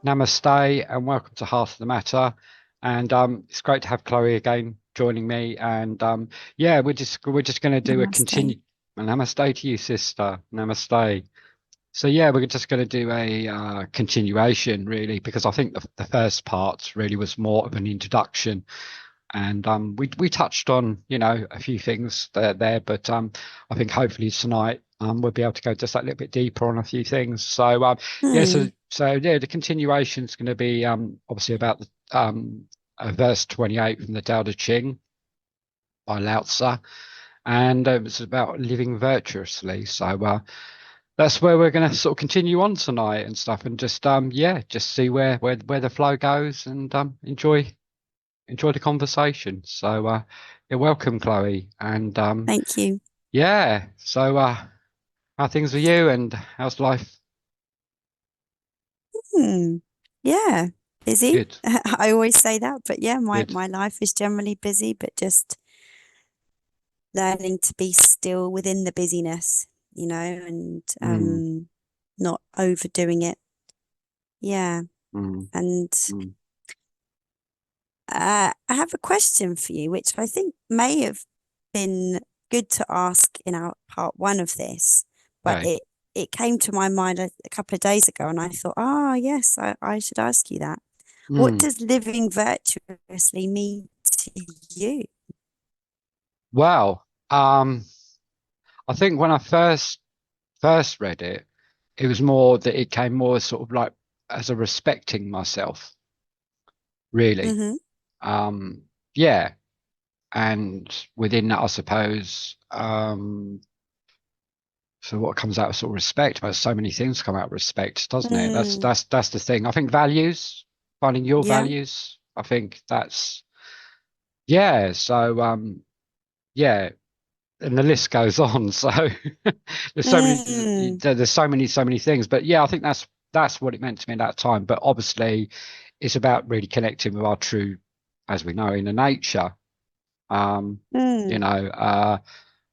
namaste and welcome to Half of the Matter. And it's great to have Chloe again joining me. And yeah, we're just going to do a Namaste. continue. Namaste to you, sister. Namaste. So yeah, we're just going to do a continuation, really, because I think the first part really was more of an introduction, and we touched on a few things there, but I think hopefully tonight we'll be able to go just that little bit deeper on a few things. So yeah, Hmm. so yeah, the continuation is going to be obviously about the verse 28 from the Tao Te Ching by Lao Tzu, and it's about living virtuously. So that's where we're going to sort of continue on tonight and stuff, and just yeah, just see where the flow goes, and enjoy the conversation. So you're welcome, Chloe. And Thank you. yeah, so how things with you and how's life? Hmm. Yeah, busy. Good, I always say that, but yeah, my good. my life is generally busy, but just learning to be still within the busyness, and Mm, not overdoing it. Yeah, mm, and mm. I have a question for you, which I think may have been good to ask in our part one of this, but Okay. it came to my mind a couple of days ago, and I thought, oh yes, I should ask you that. What Mm. does living virtuously mean to you? Well, I think when I first read it, it was more that it came more sort of like as a respecting myself, really. Mm-hmm. Um, yeah, and within that, I suppose, so what comes out of sort of respect, but so many things come out of respect, doesn't it? That's Mm, that's that's the thing. I think values, finding your yeah. values. I think that's yeah. So yeah, and the list goes on. So there's so many Mm, there's so many things. But yeah, I think that's what it meant to me at that time. But obviously, it's about really connecting with our true, as we know, inner nature. Um, you mm. know,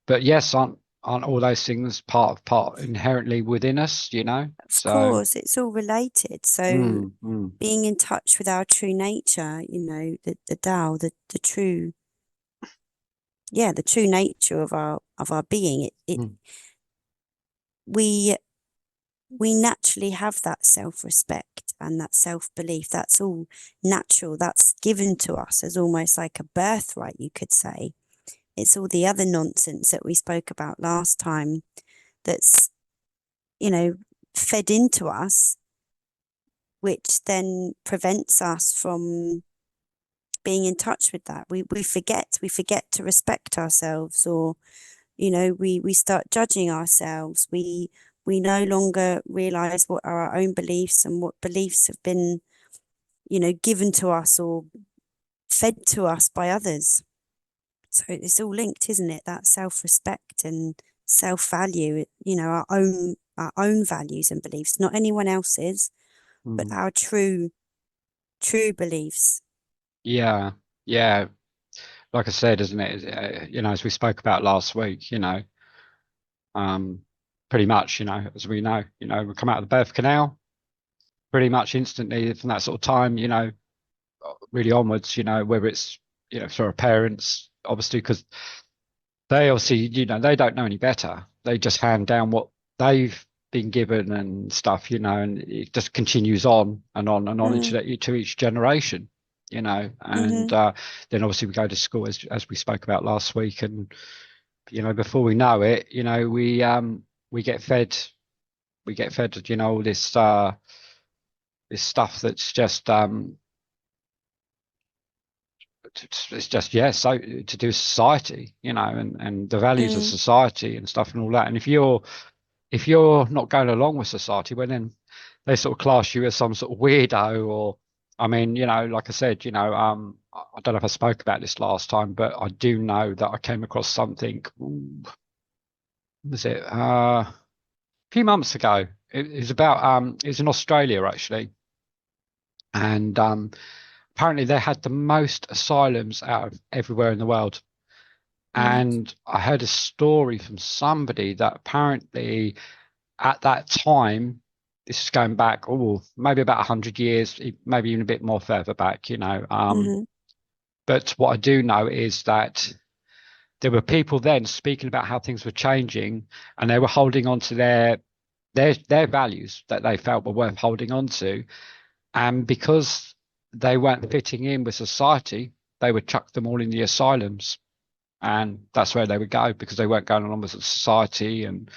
but yes, aren't all those things part inherently within us, Of So course, it's all related. So mm, mm, being in touch with our true nature, the Tao, the true, yeah, the true nature of our being. mm, We we naturally have that self-respect and that self-belief. That's all natural. That's given to us as almost like a birthright, you could say. It's all the other nonsense that we spoke about last time that's, you know, fed into us, which then prevents us from being in touch with that. We forget to respect ourselves, or we start judging ourselves. We no longer realize what are our own beliefs and what beliefs have been, given to us or fed to us by others. So it's all linked, isn't it? That self-respect and self-value, our own values and beliefs, not anyone else's, but mm. our true beliefs. Yeah, yeah. Like I said, isn't it? As we spoke about last week, um, pretty much, as we know, we come out of the birth canal pretty much instantly from that sort of time, really onwards, whether it's, for our parents, obviously, because they obviously, they don't know any better. They just hand down what they've been given and stuff, and it just continues on and on and on Mm, to each generation, and hmm then obviously we go to school as we spoke about last week, and before we know it, we get fed all this stuff that's just it's just yeah, so to do with society, and the values of mm, society and stuff and all that. And if you're not going along with society, well then they sort of class you as some sort of weirdo. Or I mean, like I said, I don't know if I spoke about this last time, but I do know that I came across something. Was it a few months ago? It was about it's in Australia actually, and apparently they had the most asylums out of everywhere in the world. right. And I heard a story from somebody that apparently at that time, this is going back, oh, maybe about 100 years, maybe even a bit more further back, you know. Hmm. But what I do know is that there were people then speaking about how things were changing, and they were holding on to their values that they felt were worth holding on to. And because they weren't fitting in with society, they would chuck them all in the asylums. And that's where they would go because they weren't going along with society and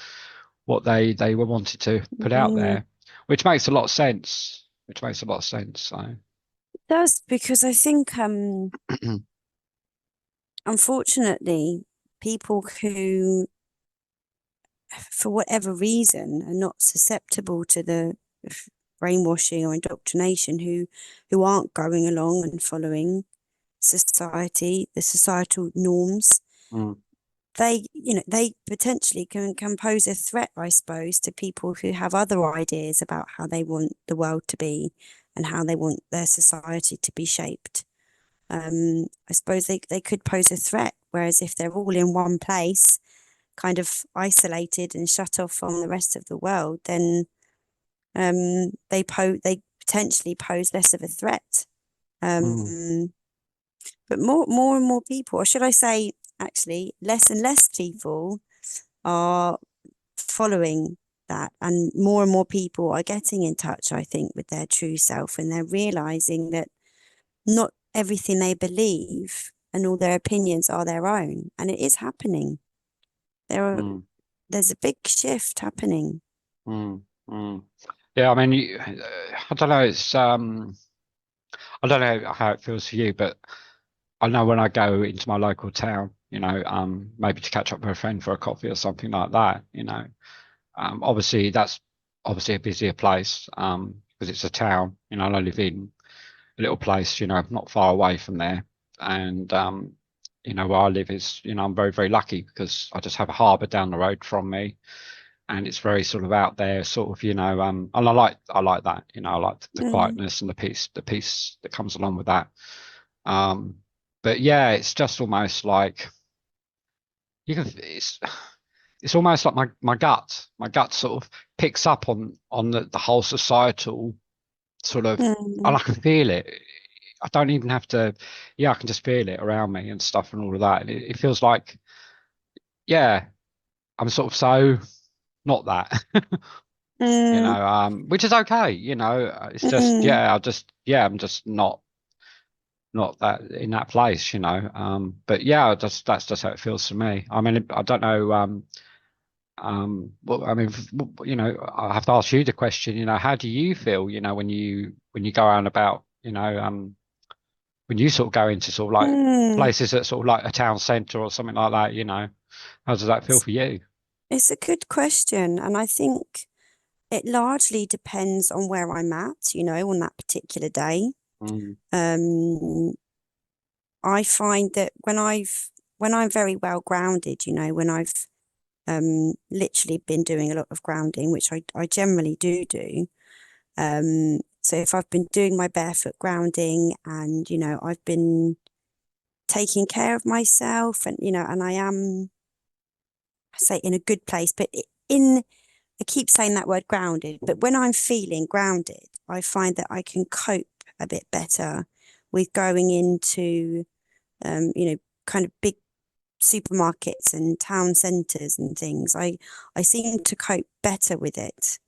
what they were wanted to put out Mm. there, which makes a lot of sense. Which makes a lot of sense. So, It does, because I think unfortunately people who for whatever reason are not susceptible to the brainwashing or indoctrination, who aren't going along and following society, the societal norms, mm, they potentially can pose a threat, I suppose, to people who have other ideas about how they want the world to be and how they want their society to be shaped. I suppose they could pose a threat, whereas if they're all in one place, kind of isolated and shut off from the rest of the world, then they potentially pose less of a threat. mm, Um, but more and more people, or should I say, actually, less and less people are following that, and more people are getting in touch, I think, with their true self, and they're realizing that not everything they believe and all their opinions are their own, and it is happening. mm, There's a big shift happening. mm, mm. Yeah, I mean, I don't know. I don't know how it feels for you, but I know when I go into my local town, you know, maybe to catch up with a friend for a coffee or something like that, you know, obviously that's obviously a busier place, because it's a town, you know, and I live in a little place, you know, not far away from there. And, you know, where I live is, you know, I'm very, very lucky because I just have a harbour down the road from me, and it's very sort of out there, sort of, you know, and I like that, you know, I like the Mm, quietness and the peace that comes along with that. Um, but yeah, it's just almost like you can, it's almost like my gut sort of picks up on the whole societal sort of, and mm, I can feel it. I don't even have to, yeah, I can just feel it around me and stuff and all of that. And it feels like, yeah, I'm sort of so not that, you mm, know, which is okay, you know, it's just, mm, I'm just not that in that place, you know. But yeah, that's just how it feels to me. I mean, I don't know, well, I mean, you know, I have to ask you the question, you know, how do you feel, you know, when you go around about, you know, when you sort of go into sort of like mm. places that sort of like a town centre or something like that, you know, how does that feel It's, for you? it's a good question, and I think it largely depends on where I'm at, on that particular day. Mm, Um, I find that when I'm very well grounded, when I've literally been doing a lot of grounding, which I generally do. So if I've been doing my barefoot grounding and, I've been taking care of myself and, and I am, I say in a good place, but I keep saying that word grounded, but when I'm feeling grounded, I find that I can cope a bit better with going into, you know, kind of big supermarkets and town centres and things. I seem to cope better with it.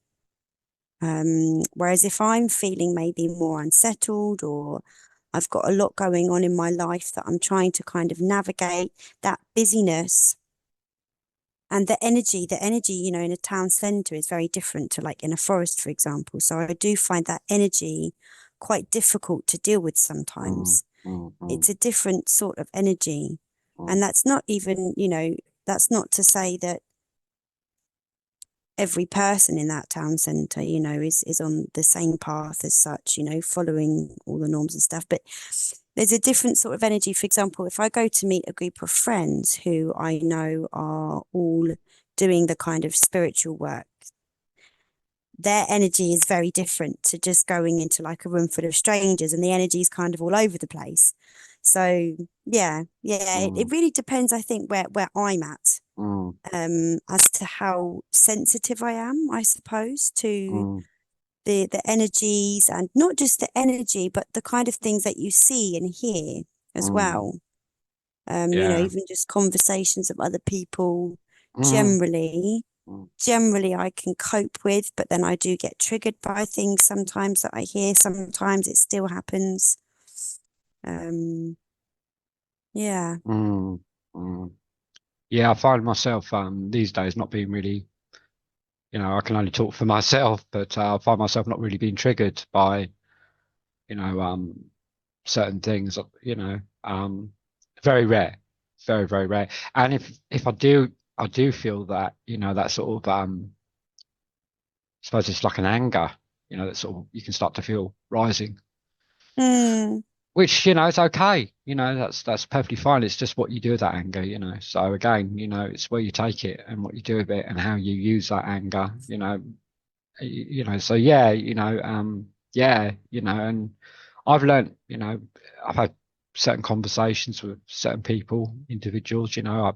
Whereas if I'm feeling maybe more unsettled, or I've got a lot going on in my life that I'm trying to kind of navigate, that busyness and the energy, in a town centre is very different to like in a forest, for example. So I do find that energy quite difficult to deal with mm, sometimes. mm, mm, It's a different sort of energy. mm, And that's not even, that's not to say that every person in that town centre, is on the same path as such, following all the norms and stuff. But there's a different sort of energy. For example, if I go to meet a group of friends who I know are all doing the kind of spiritual work, their energy is very different to just going into like a room full of strangers, and the energy is kind of all over the place. So yeah, it mm, really depends, I think, where I'm at, mm, as to how sensitive I am, I suppose, to mm, the energies, and not just the energy, but the kind of things that you see and hear as mm, well. yeah, Even just conversations of other people mm, generally, mm, generally I can cope with, but then I do get triggered by things sometimes that I hear, sometimes it still happens. Um, yeah. mm, mm. Yeah, I find myself these days not being really, I can only talk for myself, but I find myself not really being triggered by, you know, certain things, very rare, very, very rare. And if I do feel that, that sort of I suppose it's like an anger, that sort of you can start to feel rising, Mm, which, is okay. That's perfectly fine. It's just what you do with that anger. So again, it's where you take it and what you do with it and how you use that anger, so yeah, yeah, and I've learned, I've had certain conversations with certain people, individuals, I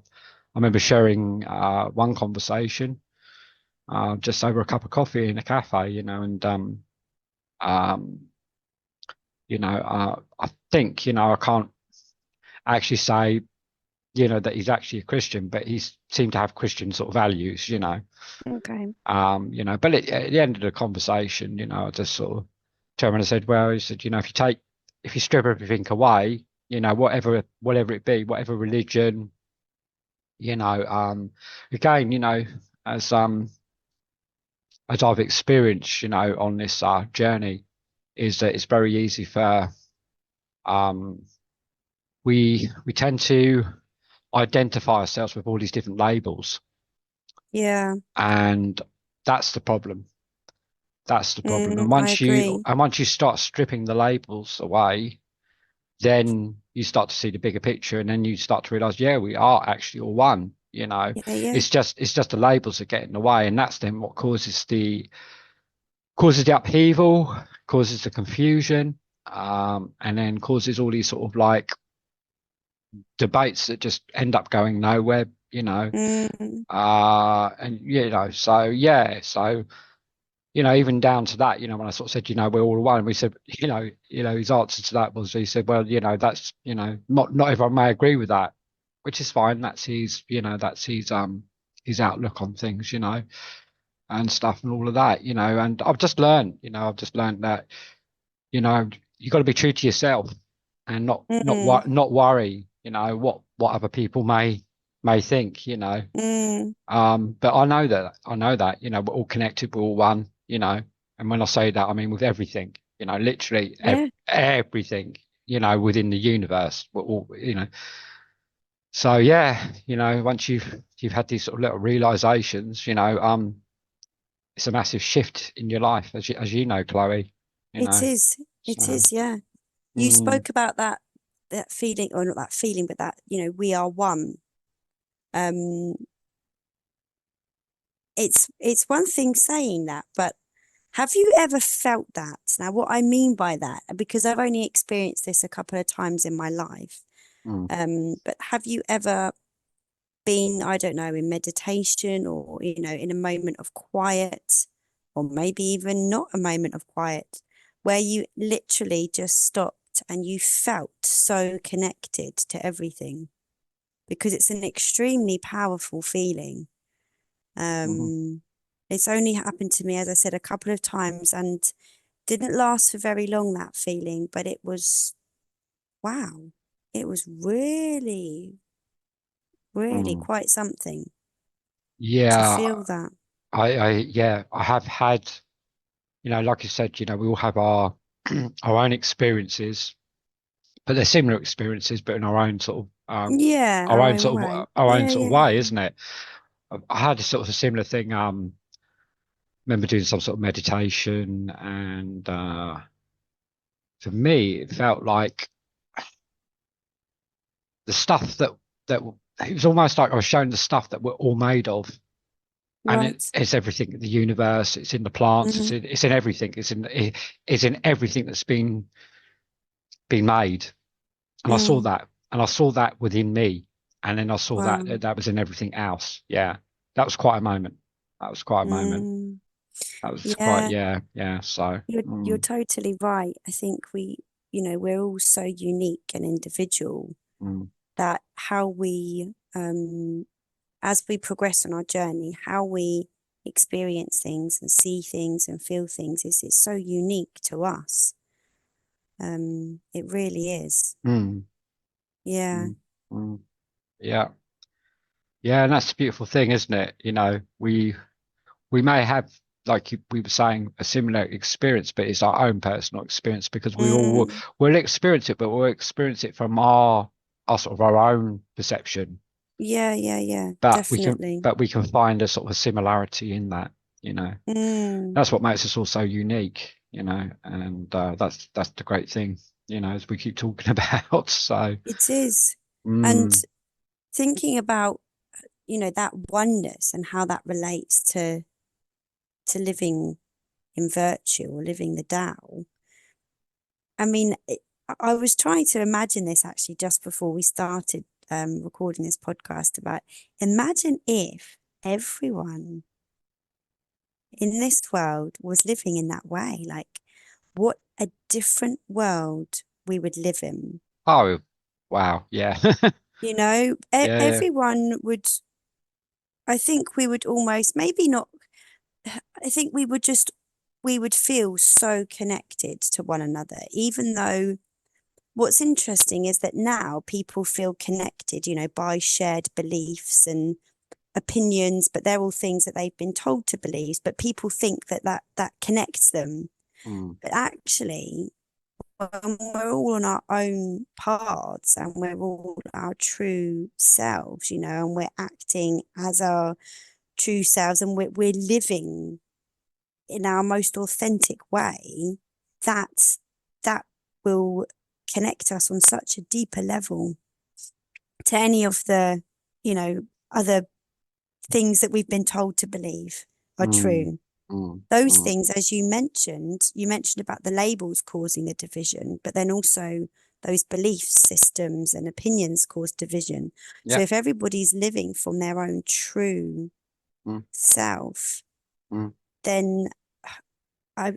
remember sharing one conversation just over a cup of coffee in a cafe, and um I think, I can't actually say, that he's actually a Christian, but he seemed to have Christian sort of values, okay. But at the end of the conversation, I just sort of turned around and said, well, he said, if you strip everything away, whatever it be, whatever religion, you know, again, as um as I've experienced, on this journey, is that it's very easy for um we tend to identify ourselves with all these different labels, Yeah. and that's the problem. That's the problem. And I agree. once you start stripping the labels away, then you start to see the bigger picture, and then you start to realize, yeah, we are actually all one. Yeah, yeah. It's just the labels that get in the way, and that's then what causes the upheaval, causes the confusion, and then causes all these sort of like debates that just end up going nowhere. Mm, And so yeah, so even down to that, when I sort of said, we're all one, we said, his answer to that was, he said, well, that's, not everyone may agree with that, which is fine. That's his outlook on things, and stuff and all of that, and I've just learned that, you got to be true to yourself and mm, not worry, what other people may think, but I know that, we're all connected, we're all one, and when I say that, I mean with everything, literally yeah. everything, within the universe, we're all, so yeah, once you've had these sort of little realizations, it's a massive shift in your life, as you know, Chloe, you It know, is. It so is, yeah. You mm, spoke about that feeling, or not that feeling, but that, we are one. Um, it's one thing saying that, but have you ever felt that? Now, what I mean by that, because I've only experienced this a couple of times in my life, mm, but have you ever been, I don't know, in meditation, or, in a moment of quiet, or maybe even not a moment of quiet, where you literally just stopped and you felt so connected to everything? Because it's an extremely powerful feeling. mhm, Um, it's only happened to me, as I said, a couple of times, and didn't last for very long, that feeling, but it was, wow, it was really, really mm. quite something to Yeah, feel that. yeah, I have had, like you said, we all have our our own experiences, but they're similar experiences, but in our own sort of Yeah, our our own own sort of way. our own Yeah, sort of yeah, way, yeah. isn't it? I had a sort of a similar thing. Remember doing some sort of meditation, and for me, it felt like the stuff that it was almost like I was showing the stuff that we're all made of, and Right. it's everything in the universe. It's in the plants. It's Mm-hmm. in everything. It's in everything that's been made. And I saw Mm. that, and I saw that within me, and then I saw that Wow. that was in everything else. Yeah, that was quite a moment. That was quite a moment. Mm. That was quite, Yeah, yeah. So, you're totally right. I think we're all so unique and individual mm, that how we as we progress on our journey, how we experience things and see things and feel things is so unique to us. It really is. mm, Yeah. mm, mm, yeah, yeah, and that's the beautiful thing, isn't it? We may have, like we were saying, a similar experience, but it's our own personal experience because we all Mm, will experience it, but we'll experience it from our sort of our own perception. yeah, yeah, yeah, But definitely. we can find a sort of a similarity in that, you know. Mm, That's what makes us all so unique, you know, and that's the great thing, you know, as we keep talking about. So, it is. And mm, thinking about, that oneness and how that relates to living in virtue or living the Tao. I mean, I was trying to imagine this actually just before we started recording this podcast about imagine if everyone in this world was living in that way. Like, what a different world we would live in. oh, wow, yeah, yeah, yeah, Everyone would, I think we would almost, maybe not, I think we would feel so connected to one another, even though what's interesting is that now people feel connected, by shared beliefs and opinions, but they're all things that they've been told to believe, but people think that connects them. mm, But actually, when we're all on our own paths and we're all our true selves, and we're acting as our true selves and we're living in our most authentic way, that that will connect us on such a deeper level to any of the, other things that we've been told to believe are mm, true. mm, Those mm, things, as you mentioned about the labels causing the division, but then also those belief systems and opinions cause division. So yeah, if everybody's living from their own true mm, self, mm, then I,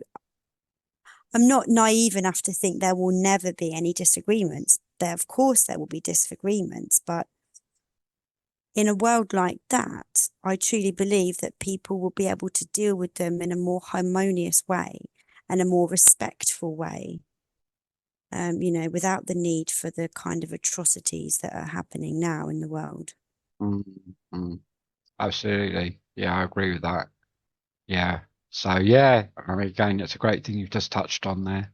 I'm not naive enough to think there will never be any disagreements. Of course, there will be disagreements, but in a world like that, I truly believe that people will be able to deal with them in a more harmonious way and a more respectful way, without the need for the kind of atrocities that are happening now in the world. mm, mm. Absolutely. Yeah, I agree with that. Yeah. So yeah, I mean, again, it's a great thing you've just touched on there.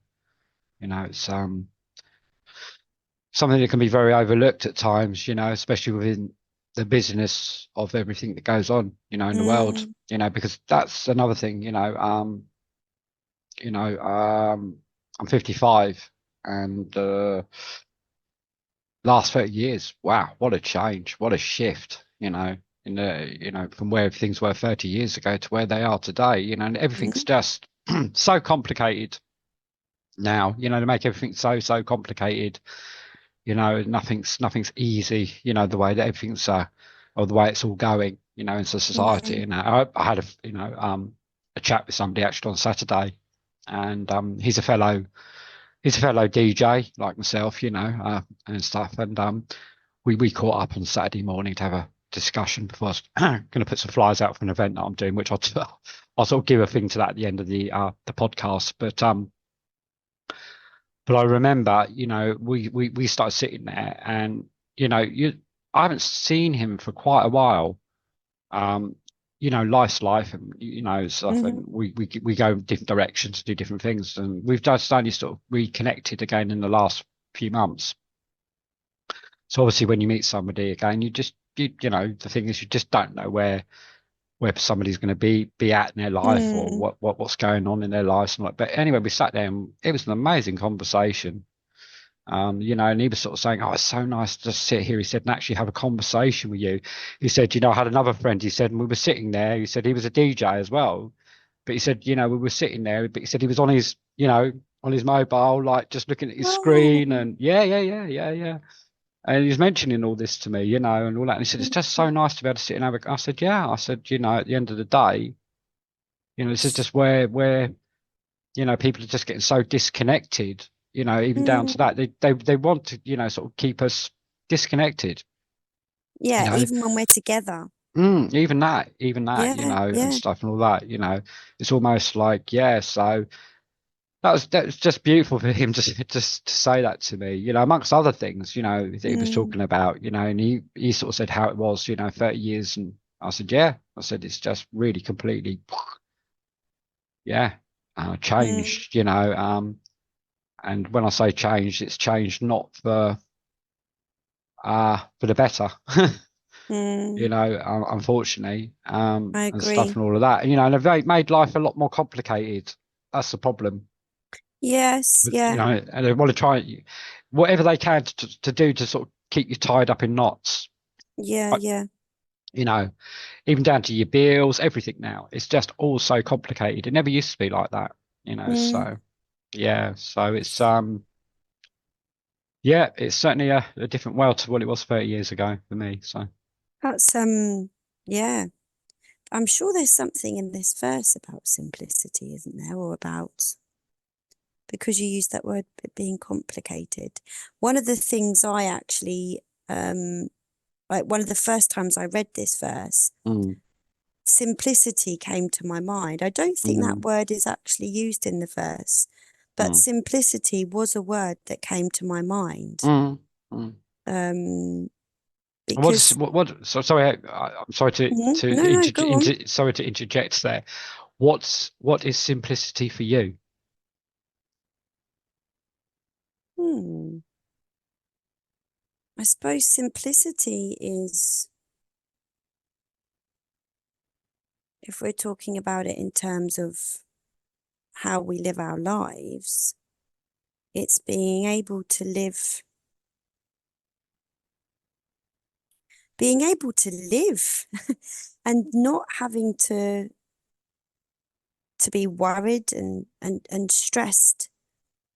You know, it's something that can be very overlooked at times, you know, especially within the business of everything that goes on, you know, in the world, Mm, you know, because that's another thing, you know, I'm 55 and last 30 years, wow, what a change, what a shift, you know, in the, you know, from where things were 30 years ago to where they are today, you know, and everything's mm, just so complicated now, you know, to make everything so complicated, you know, nothing's easy, you know, the way that everything's or the way it's all going, you know, into society. mm, You know, I had a chat with somebody actually on Saturday, and he's a fellow DJ like myself, you know, and stuff, and we caught up on Saturday morning to have a discussion before I was going to put some flyers out for an event that I'm doing, which I'll sort of give a thing to that at the end of the podcast, but I remember, you know, we started sitting there, and you know, I haven't seen him for quite a while. Um, you know, life's life, and you know, stuff, mm, and we go different directions, do different things, and we've just only sort of reconnected again in the last few months. So obviously, when you meet somebody again, you know, the thing is, you just don't know where somebody's going to be at in their life or mm. what's going on in their lives. And like, but anyway, we sat there, and it was an amazing conversation. You know, and he was sort of saying, "Oh, it's so nice to just sit here." He said, "And actually have a conversation with you." He said, "You know, I had another friend." He said, "And we were sitting there." He said he was a DJ as well, but he said, "You know, we were sitting there, but he said he was on his, you know, on his mobile, like just looking at his screen, Oh, and yeah." And he was mentioning all this to me, you know, and all that. And he said, "It's just so nice to be able to sit and have a." I said, "Yeah." I said, "You know, at the end of the day, You know, this is just where you know, people are just getting so disconnected, you know, even down to that. Mm, They want to, you know, sort of keep us disconnected, you yeah, know. even when we're together. Even that, you Yeah, know, and yeah. stuff and all that, you know, it's almost like, yeah, so that was just beautiful for him just to say that to me, you know, amongst other things, you know, that he was Mm, talking about, you know, and he sort of said how it was, you know, 30 years, and I said, yeah, I said it's just really completely, yeah, mm, changed, you know, and when I say changed, it's changed not for the better, you mm. know, unfortunately, I and stuff agree. and all of that, you know, and they've made life a lot more complicated. That's the problem. Yes, You yeah, know, and they want to try whatever they can to do to sort of keep you tied up in knots. yeah, But, yeah. you know, even down to your bills, everything now. It's just all so complicated. It never used to be like that, you know. Mm. So yeah, so it's yeah, it's certainly a different world to what it was 30 years ago for me. So That's yeah. I'm sure there's something in this verse about simplicity, isn't there? Or about because you use that word being complicated. One of the things I actually like one of the first times I read this verse, mm, simplicity came to my mind. I don't think that mm, word is actually used in the verse, but mm, simplicity was a word that came to my mind. mm, mm. Um, because What so sorry, I'm sorry Mhm. No, no, go on. sorry to interject there. What is simplicity for you? Hmm. I suppose simplicity is, if we're talking about it in terms of how we live our lives, it's being able to live and not having to be worried and stressed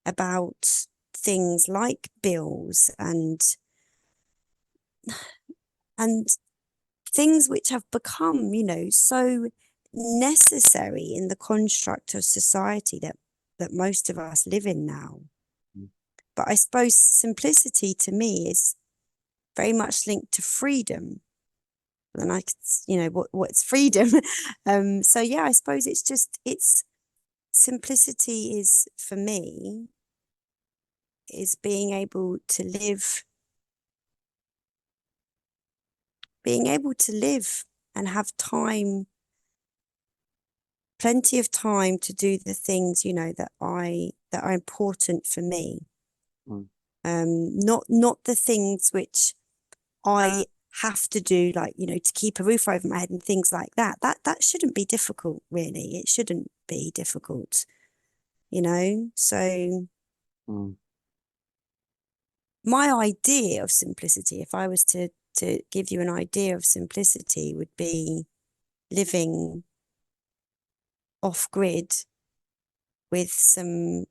about things like bills and things which have become, so necessary in the construct of society that most of us live in now. Mm, But I suppose simplicity to me is very much linked to freedom. And I could, what's freedom? So yeah, I suppose it's simplicity is for me is being able to live and have time, plenty of time to do the things, that are important for me. mm, Not the things which I have to do, like, to keep a roof over my head and things like that. That shouldn't be difficult, really. It shouldn't be difficult, So mm, my idea of simplicity, if I was to give you an idea of simplicity, would be living off grid with some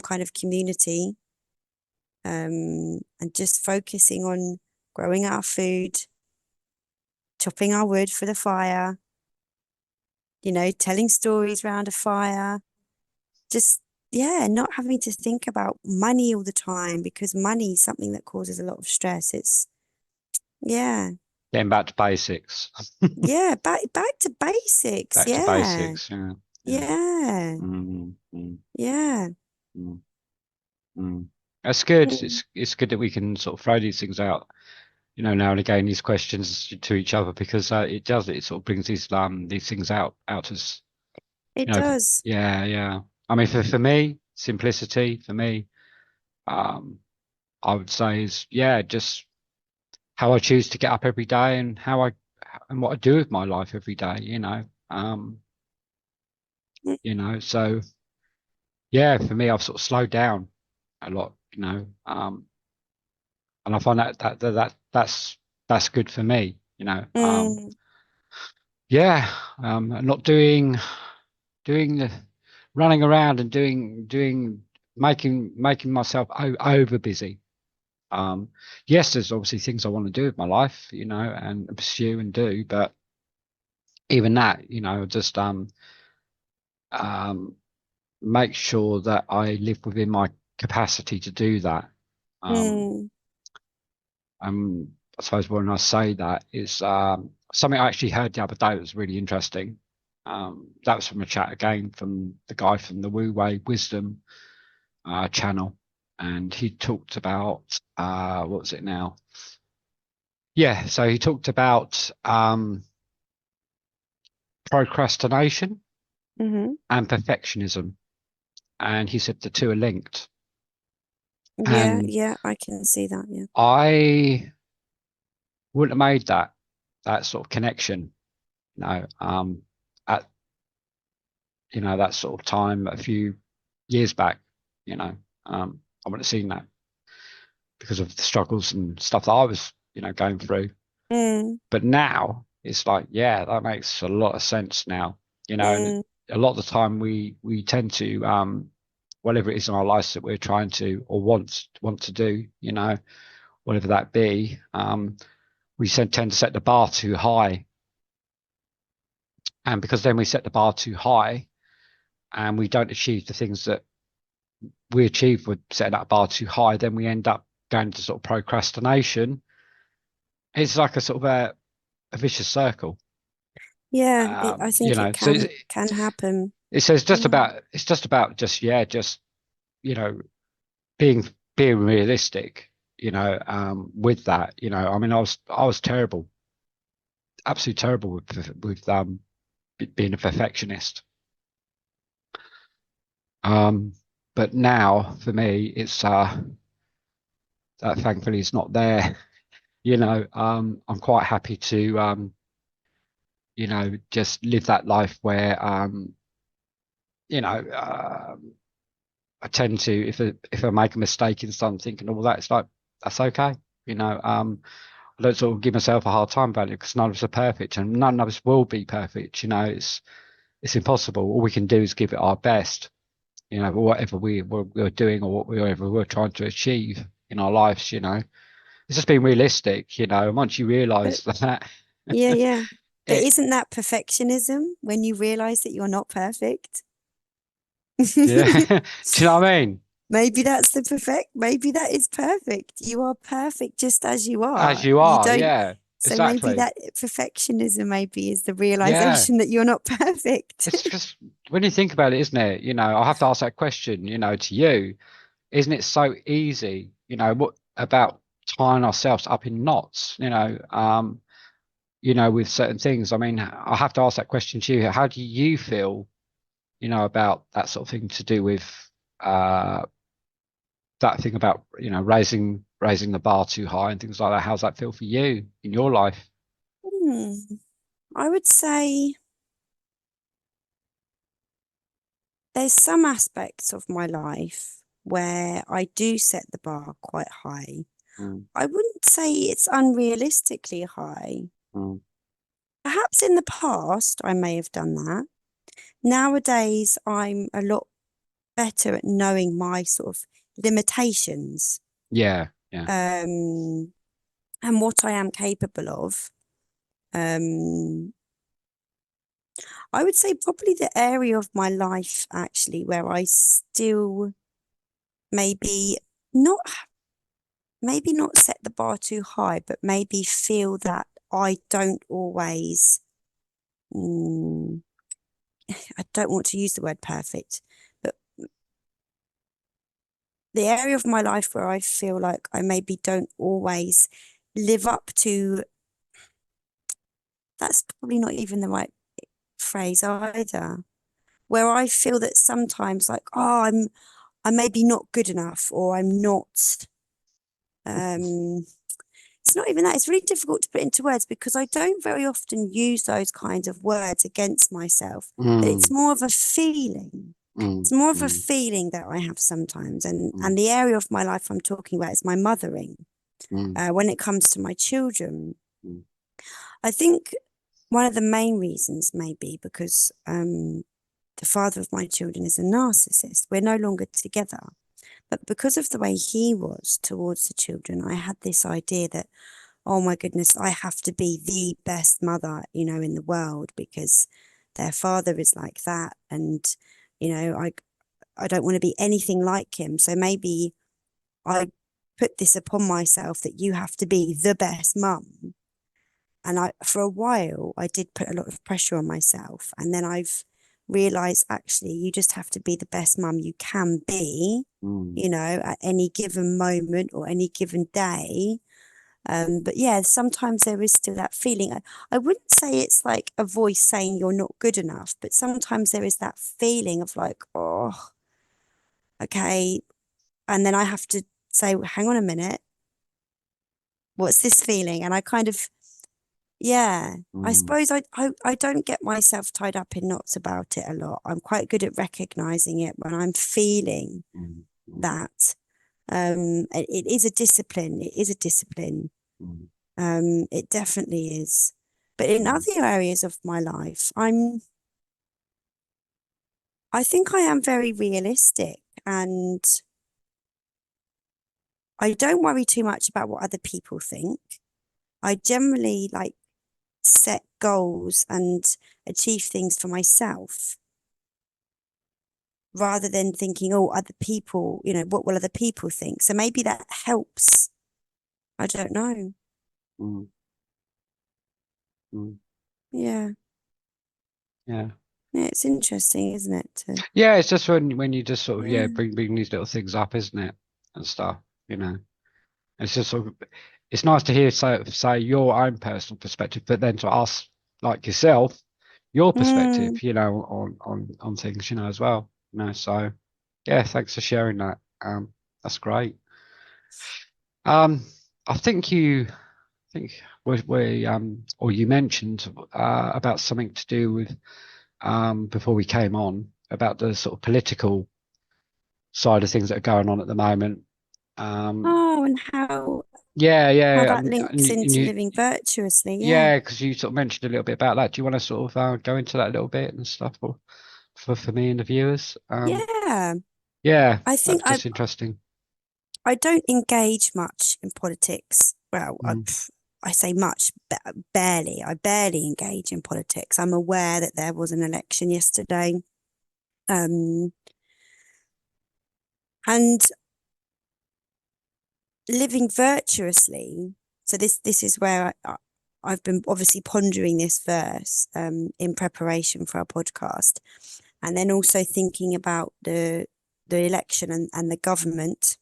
kind of community, and just focusing on growing our food, chopping our wood for the fire, telling stories around a fire, just, yeah, not having to think about money all the time because money is something that causes a lot of stress. Yeah, Getting back to basics. yeah, back to basics. Back to Yeah, basics. Yeah. Yeah. yeah, Mm, mm, yeah. mm, mm. That's good. Mm. It's good that we can sort of throw these things out, you know, now and again, these questions to each other, because it sort of brings these things out as, It you know, does. yeah, yeah. I mean, for me, simplicity for me, um, I would say is, yeah, just how I choose to get up every day, and and what I do with my life every day, Mm. so yeah, for me, I've sort of slowed down a lot, and I find that's good for me, Mm. yeah, not doing the running around and making myself over busy. Yes, there's obviously things I want to do with my life, and pursue and do, but even that, you know, just um, make sure that I live within my capacity to do that. Um, Mm, I suppose when I say that is something I actually heard the other day that was really interesting. That was from a chat again from the guy from the Wei Wisdom channel, and he talked about what was it now? Yeah, so he talked about procrastination hmm. and perfectionism, and he said the two are linked. Yeah, And yeah, I can see that. Yeah. I wouldn't have made that sort of connection, at that sort of time a few years back, you know, I wouldn't have seen that because of the struggles and stuff that I was, going through. Mm, But now it's like, yeah, that makes a lot of sense now, and mm, a lot of the time we tend to whatever it is in our lives that we're trying to or want to do, whatever that be, we tend to set the bar too high. And because then we set the bar too high and we don't achieve the things that we achieve with setting that bar too high, then we end up going to sort of procrastination. It's like a sort of a vicious circle. yeah, I think it So can happen. it says Mm, just about just yeah, just you know, being being realistic, with that. I mean, I was terrible, absolutely terrible with being a perfectionist. Um, but now for me, it's that thankfully it's not there. I'm quite happy to just live that life where you know, I tend to if I make a mistake in something and all that, it's like that's okay. I don't sort of give myself a hard time about it because none of us are perfect and none of us will be perfect. It's impossible. All we can do is give it our best. Whatever we're doing or whatever we're trying to achieve in our lives. It's just being realistic. And once you but realise that, yeah, yeah. But it isn't that perfectionism when you realize that you're not perfect? yeah. Do you know what I mean? Maybe that's the perfect, maybe that is perfect. You are perfect just as you As are. you You are, don't, yeah, so maybe exactly. that perfectionism maybe is the Yeah. realization that you're not perfect. It's just when you think about it, isn't it? I have to ask that question, to you. Isn't it so easy, what about tying ourselves up in knots, with certain things? I mean, I have to ask that question to you. How do you feel, about that sort of thing to do with uh that thing about, raising the bar too high and things like that? How's that feel for you in your life? Hmm. I would say there's some aspects of my life where I do set the bar quite high. Mm, I wouldn't say it's unrealistically high. mm, Perhaps in the past, I may have done that. Nowadays, I'm a lot better at knowing my sort of limitations, yeah, yeah. um, and what I am capable of. Um, I would say probably the area of my life actually where I still maybe not maybe not set the bar too high, but maybe feel that I don't always, mm, I don't want to use the word perfect, but the area of my life where I feel like I maybe don't always live up to, that's probably not even the right phrase either, where I feel that sometimes like, oh, I'm maybe not good enough or I'm not, um, it's not even that. It's really difficult to put into words because I don't very often use those kinds of words against myself, but it's Mm, more of a feeling. mm, It's more of a mm, feeling that I have sometimes. And mm, the area of my life I'm talking about is my mothering. mm, When it comes to my children, mm, I think one of the main reasons may be because the father of my children is a narcissist. We're no longer together. But because of the way he was towards the children, I had this idea that oh my goodness, I have to be the best mother, in the world because their father is like that. And, I don't want to be anything like him. So maybe I put this upon myself that you have to be the best mum. And for a while, I did put a lot of pressure on myself. And then I've realized actually, you just have to be the best mum you can be, Mm, at any given moment or any given day. But yeah, sometimes there is still that feeling. I wouldn't say it's like a voice saying you're not good enough, but sometimes there is that feeling of like, oh, okay. And then I have to say, hang on a minute, what's this feeling? And I kind of, yeah, I mm, suppose I don't get myself tied up in knots about it a lot. I'm quite good at recognizing it when I'm feeling mm, mm, that. It is a discipline. It is a discipline. mm, It definitely is. But in mm, other areas of my life, I think I am very realistic and I don't worry too much about what other people think. I generally like set goals and achieve things for myself rather than thinking, oh, other people, what will other people think? So maybe that helps. I don't know. mm, mm. Yeah. Yeah. Yeah, it's interesting, isn't it? Yeah, it's just when you just sort of Yeah. bring these little things up, isn't it? And stuff, you know. It's just sort of it's nice to hear say your own personal perspective, but then to ask like yourself, your Mm. perspective, on things, as well. So yeah, thanks for sharing that. That's great. Um, I think or you mentioned about something to do with before we came on about the sort of political side of things that are going on at the moment. Um, Oh, and how yeah, that links and into you, living virtuously. Yeah. yeah, because you sort of mentioned a little bit about that. Do you want to sort of go into that a little bit and stuff for me and the viewers? Yeah. Yeah, I that'd think be just interesting. I don't engage much in politics. Well, Mm, I say much, barely. I barely engage in politics. I'm aware that there was an election yesterday. Um, and living virtuously. So this is where I've been obviously pondering this verse in preparation for our podcast, and then also thinking about the election and the government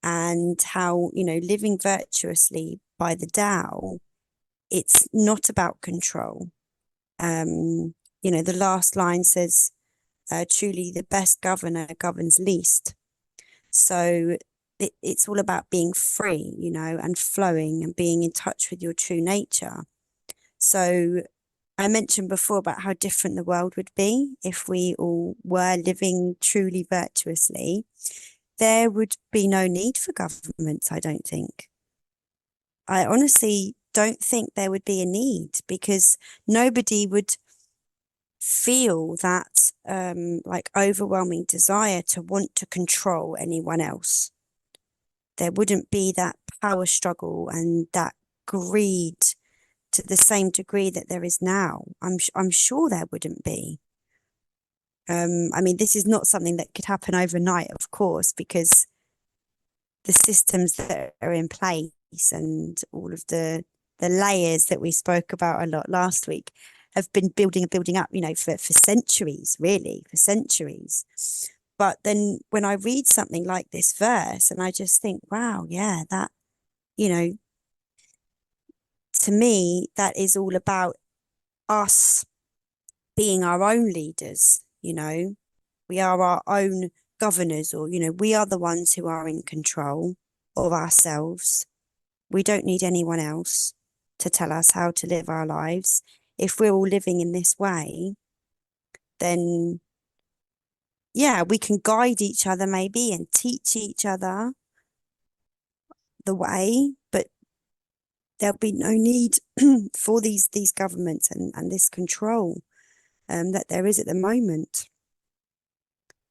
and how living virtuously by the Tao, it's not about control. The last line says, "Truly, the best governor governs least." So it's all about being free, and flowing and being in touch with your true nature. So I mentioned before about how different the world would be if we all were living truly virtuously. There would be no need for governments, I don't think. I honestly don't think there would be a need because nobody would feel that like overwhelming desire to want to control anyone else. There wouldn't be that power struggle and that greed to the same degree that there is now. I'm sure there wouldn't be. I mean, this is not something that could happen overnight, of course, because the systems that are in place and all of the layers that we spoke about a lot last week have been building and building up, for centuries, really, for centuries. But then when I read something like this verse and I just think, wow, yeah, that, you know, to me, that is all about us being our own leaders. We are our own governors, or, we are the ones who are in control of ourselves. We don't need anyone else to tell us how to live our lives. If we're all living in this way, then yeah, we can guide each other maybe and teach each other the way, but there'll be no need for these governments and this control that there is at the moment.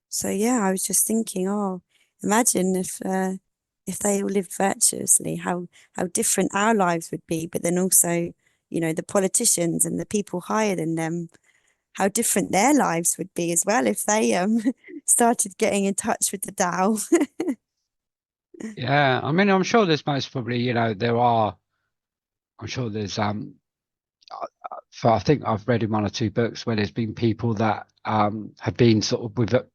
So yeah, I was just thinking, oh, imagine if if they all lived virtuously, how different our lives would be. But then also, the politicians and the people higher than them, how different their lives would be as well if they started getting in touch with the Tao. Yeah, I mean, I'm sure there's most probably, there are. I'm sure there's for I think I've read in one or two books where there's been people that have been sort of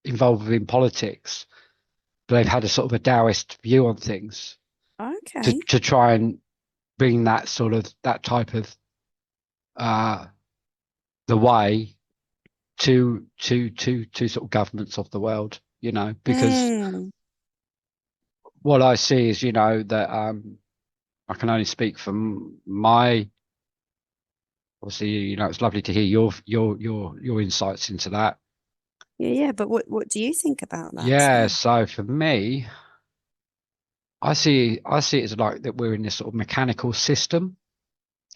involved in politics, but they've had a sort of a Taoist view on things Okay. to try and bring that sort of that type of uh the way to sort of governments of the world, because Mm. what I see is, that I can only speak from my obviously, it's lovely to hear your insights into that. Yeah, yeah. But what do you think about that? Yeah, So, so for me, I see it as like that we're in this sort of mechanical system.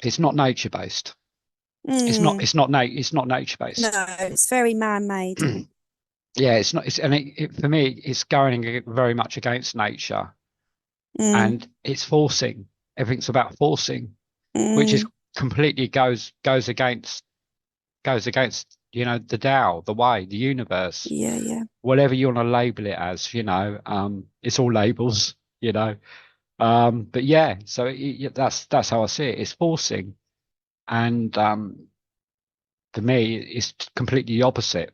It's not nature based. It's not mm. it's not nat it's not nature No, based. it's very man-made. Yeah, it's not. And for me, it's going very much against nature, Mm. and it's forcing. Everything's about forcing, which is Mm. completely goes against the Tao, the way, the universe, Yeah, yeah. whatever you want to label it as. It's all labels. But yeah, so that's how I see it. It's forcing, and for me, it's completely the opposite.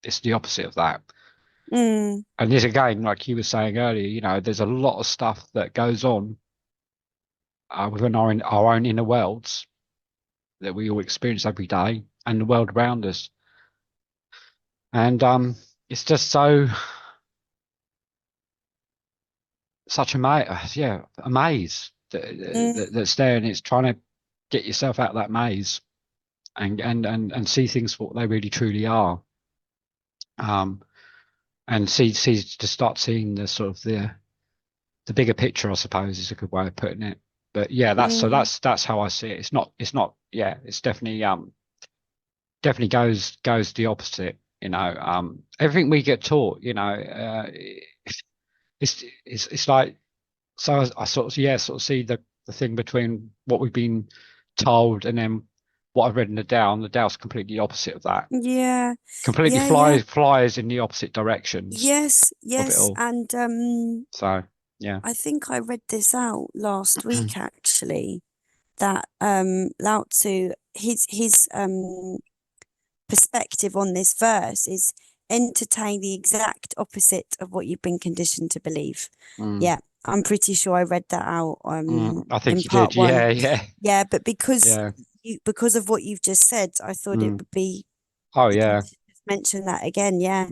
It's the opposite of that. Mm. And this again, like you were saying earlier, there's a lot of stuff that goes on within our own inner worlds that we all experience every day and the world around us. And it's just such a maze Mm. that's there, and it's trying to get yourself out of that maze and see things for what they really truly are. Um, and to start seeing the sort of the bigger picture, I suppose, is a good way of putting it. But yeah, Mm. that's how I see it. It's not yeah, it's definitely goes the opposite. Everything we get taught, it's like, so I sort of, yeah, sort of see the thing between what we've been told and then what I've read in the Tao, and the Tao's completely opposite of that. Yeah. Completely Yeah, yeah. flies in the opposite directions Yes, of it yes. all. And So yeah. I think I read this out last week actually, that Lao Tzu, his perspective on this verse is entertain the exact opposite of what you've been conditioned to believe. Mm, Yeah, I'm pretty sure I read that out I in think you part did. one. Yeah, yeah, Yeah, but because yeah. because of what you've just said, I thought it Mm. would be Oh good yeah. to just mention that again. Yeah.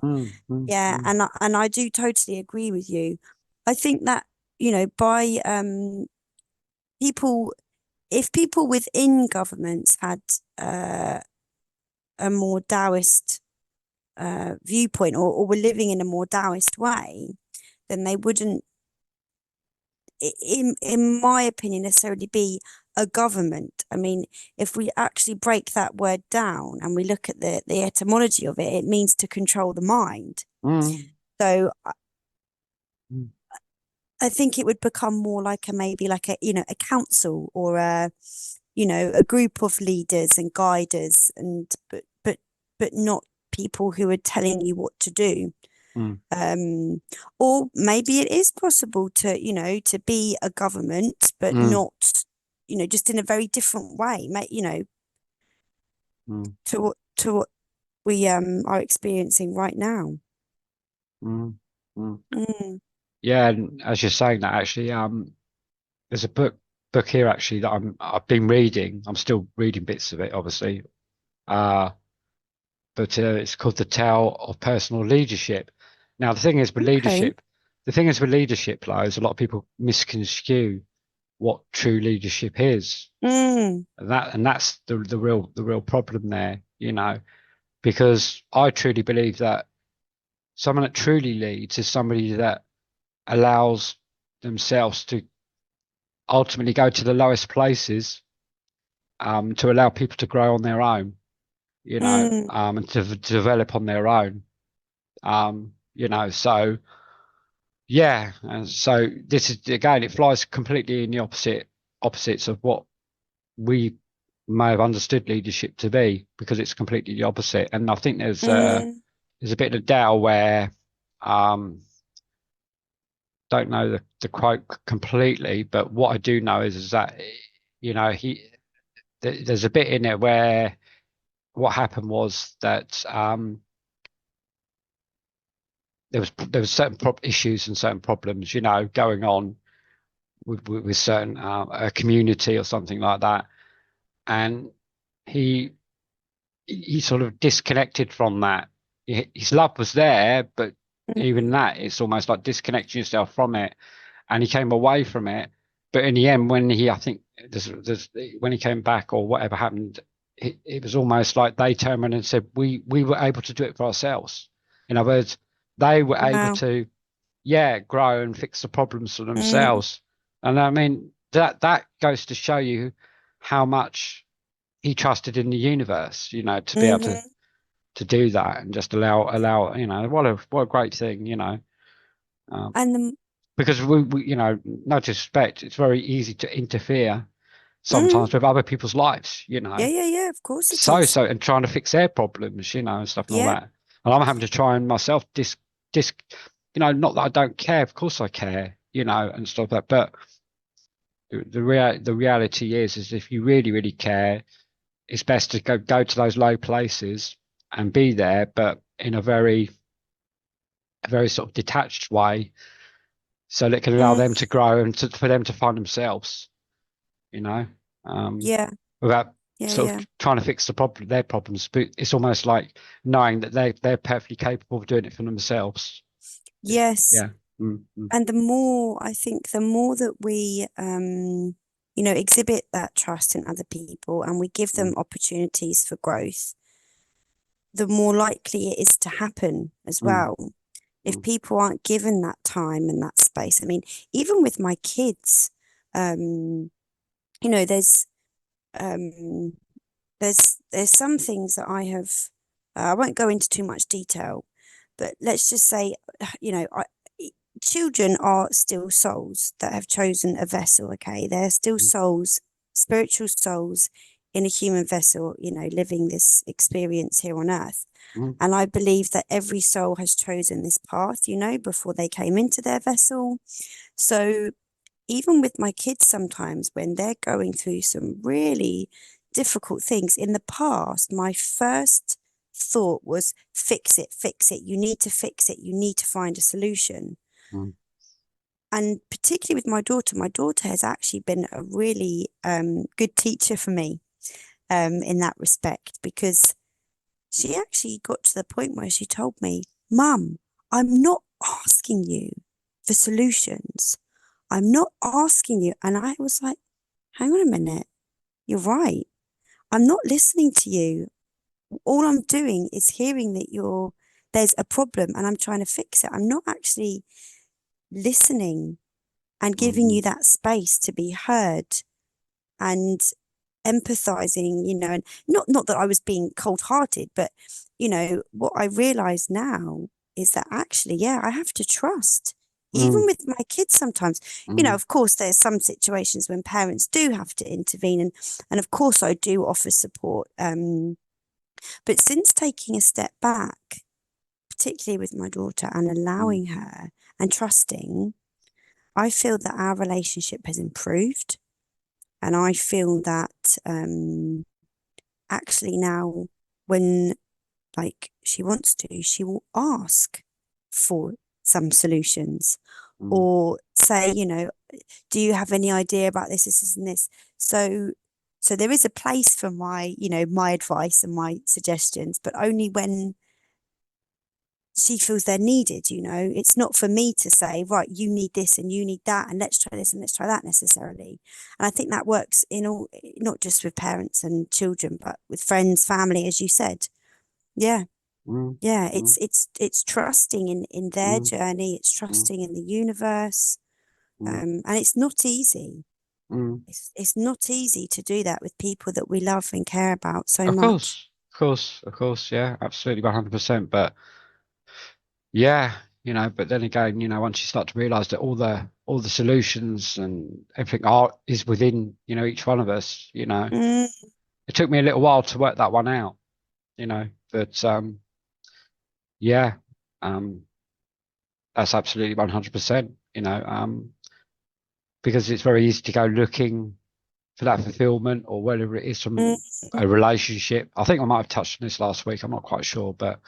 Yeah, Mm. and I do totally agree with you. I think that, by people if people within governments had uh, a more Taoist viewpoint, or were living in a more Taoist way, then they wouldn't, in my opinion, necessarily be a government. I mean, if we actually break that word down and we look at the etymology of it, it means to control the mind. Mm. So Mm. I think it would become more like maybe like a council, or a group of leaders and guiders, and but not people who are telling you what to do. Mm. Um, or maybe it is possible to be a government, but Mm. not, just in a very different way, Mm. to what we are experiencing right now. Mm. Mm. Mm. Yeah, and as you're saying that, actually, there's a book here actually that I've been reading. I'm still reading bits of it, obviously. Uh, but it's called The Tao of Personal Leadership. Now, Okay. the thing is with leadership, though, is a lot of people misconstrue what true leadership is, Mm. and that's the real problem there, because I truly believe that someone that truly leads is somebody that allows themselves to ultimately go to the lowest places, to allow people to grow on their own, Mm. and to develop on their own. So yeah, and so this is again, it flies completely in the opposites of what we may have understood leadership to be, because it's completely the opposite. And I think Mm, there's a bit of doubt where don't know the quote completely, but what I do know is that there's a bit in it where what happened was that there was certain issues and certain problems, going on with certain a community or something like that, and he he sort of disconnected from that. His love was there, but even mm, that, it's almost like disconnecting yourself from it, and he came away from it. But in the end, when I think when he came back or whatever happened, it was almost like they turned around and said, we were able to do it for ourselves. In other words, they were able wow. to, yeah, grow and fix the problems for Mm, themselves. And I mean, that goes to show you how much he trusted in the universe, to be able hmm to do that and just allow, what a great thing, um, And the because no disrespect, it's very easy to interfere mm, sometimes with other people's lives, yeah, yeah, yeah. Of course it so is. so and trying to fix their problems, and stuff and all Yeah. that. And I'm having to try and myself dis not that I don't care, of course I care, and stuff like that, but the reality is if you really, really care, it's best to go to those low places and be there, but in a very sort of detached way, so that it can allow Mm, them to grow and for them to find themselves, you know, um, yeah. without Yeah. sort Yeah. of trying to fix their problems. But it's almost like knowing that they're perfectly capable of doing it for themselves. Yes. Yeah. Mm, mm, And the more, I think, the more that we, exhibit that trust in other people and we give them mm, opportunities for growth, the more likely it is to happen as mm, well. If mm, people aren't given that time and that space, I mean, even with my kids, um, you know, um, there's some things that I have. I won't go into too much detail, but let's just say, children are still souls that have chosen a vessel. Okay, they're still mm, souls, spiritual souls in a human vessel. Living this experience here on earth. mm, And I believe that every soul has chosen this path, before they came into their vessel. So even with my kids, sometimes when they're going through some really difficult things in the past, my first thought was fix it, fix it. You need to fix it. You need to find a solution. mm, And particularly with my daughter has actually been a really good teacher for me in that respect, because she actually got to the point where she told me, Mum, I'm not asking you for solutions. I'm not asking you. And I was like, hang on a minute. You're right. I'm not listening to you. All I'm doing is hearing that there's a problem and I'm trying to fix it. I'm not actually listening and giving mm, you that space to be heard and empathizing, and not that I was being cold-hearted, but what I realize now is that actually, yeah, I have to trust. Even mm, with my kids sometimes, mm, of course, there's some situations when parents do have to intervene, and of course I do offer support. But since taking a step back, particularly with my daughter and mm, allowing her and trusting, I feel that our relationship has improved. And I feel that actually now, when like she wants to, she will ask for some solutions mm, or say, do you have any idea about this, and this? So, so there is a place for my advice and my suggestions, but only when she feels they're needed. It's not for me to say, right, you need this and you need that, and let's try this and let's try that necessarily. And I think that works in all, not just with parents and children, but with friends, family, as you said. Yeah. mm, Yeah, mm, it's trusting in their mm, journey, it's mm, trusting in the universe. mm, And it's not easy. mm. It's not easy to do that with people that we love and care about so Of much. course, of course, of course. Yeah, absolutely, 100%. But yeah. but then again, once you start to realize that all the solutions and everything is within, each one of us, Mm, it took me a little while to work that one out, but yeah, um, that's absolutely 100%, because it's very easy to go looking for that fulfillment or whatever it is mm, from a relationship. I think I might have touched on this last week. I'm not quite sure, but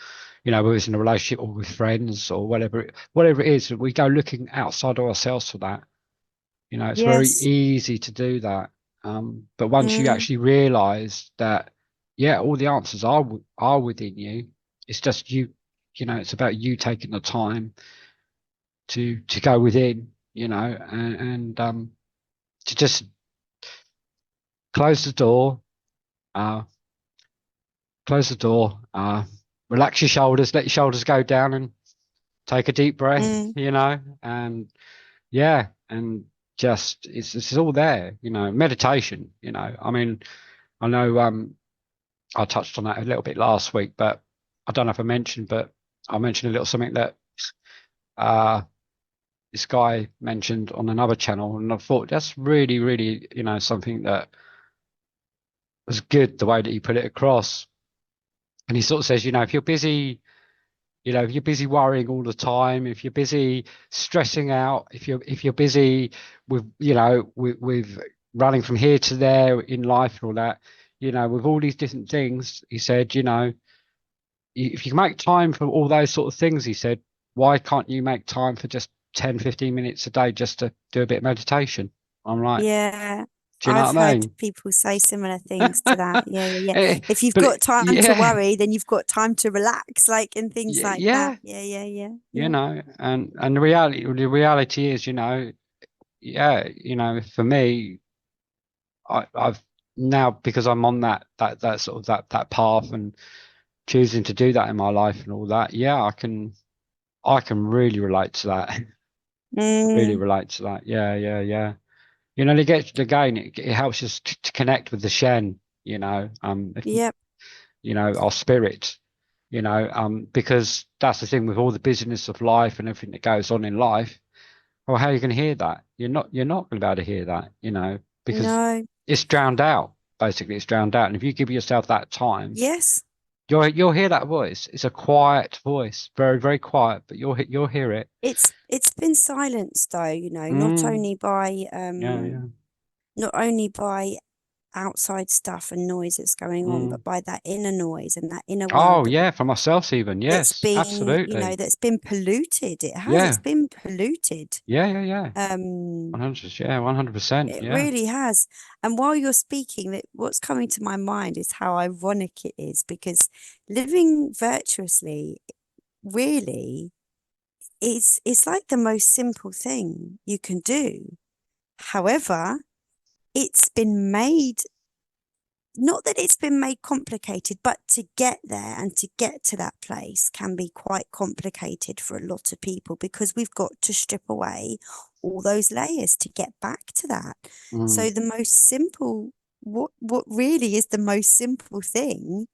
whether it's in a relationship or with friends or whatever it is, we go looking outside of ourselves for that. It's very yes. easy to do that. But once you Mm, actually realize that, yeah, all the answers are within you, it's just you, it's about you taking the time to go within, and to just close the door, uh, close the door, relax your shoulders, let your shoulders go down and take a deep breath, mm, and yeah, and just it's all there, meditation, I mean, I know I touched on that a little bit last week, but I don't know if I mentioned, but I mentioned a little something that uh this guy mentioned on another channel, and I thought that's really, really, something that was good the way that he put it across. And he sort of says, if you're busy, if you're busy worrying all the time, if you're busy stressing out, if you're busy with, with running from here to there in life and all that, with all these different things, he said, if you can make time for all those sort of things, he said, why can't you make time for just 10, 15 minutes a day just to do a bit of meditation? I'm like, yeah. do you know I've what I heard mean? people say similar things to that. Yeah, yeah, yeah. Eh, If you've but got time to yeah, worry, then you've got time to relax, like, and things like that. yeah, Yeah, yeah, yeah, yeah. and the reality is, yeah, for me, I've now, because I'm on that sort of that path and choosing to do that in my life and all that. Yeah, I can really relate to that. Really Mm, relate to that. Yeah, yeah, yeah. It gets again. It helps us to connect with the Shen. If, yep. our spirit. Because that's the thing with all the busyness of life and everything that goes on in life. Well, how are you going to hear that? You're not going to be able to hear that. Because No. it's drowned out. Basically, it's drowned out. And if you give yourself that time, Yes. you'll hear that voice. It's a quiet voice, very, very quiet, but you'll hear it. It's been silenced though, Mm, yeah, yeah. not only by outside stuff and noise that's going on, Mm. but by that inner noise and that inner world Oh, that yeah, for myself even. that's Yes, been, absolutely. that's been polluted. It has, it's Yeah, been polluted. yeah, yeah, yeah. Um, 100, yeah, 100%. it Yeah. really has. And while you're speaking, that what's coming to my mind is how ironic it is because living virtuously really it's like the most simple thing you can do. However, it's been made, not that it's been made complicated, but to get there and to get to that place can be quite complicated for a lot of people because we've got to strip away all those layers to get back to that. So Mm, the most simple, what really is the most simple thing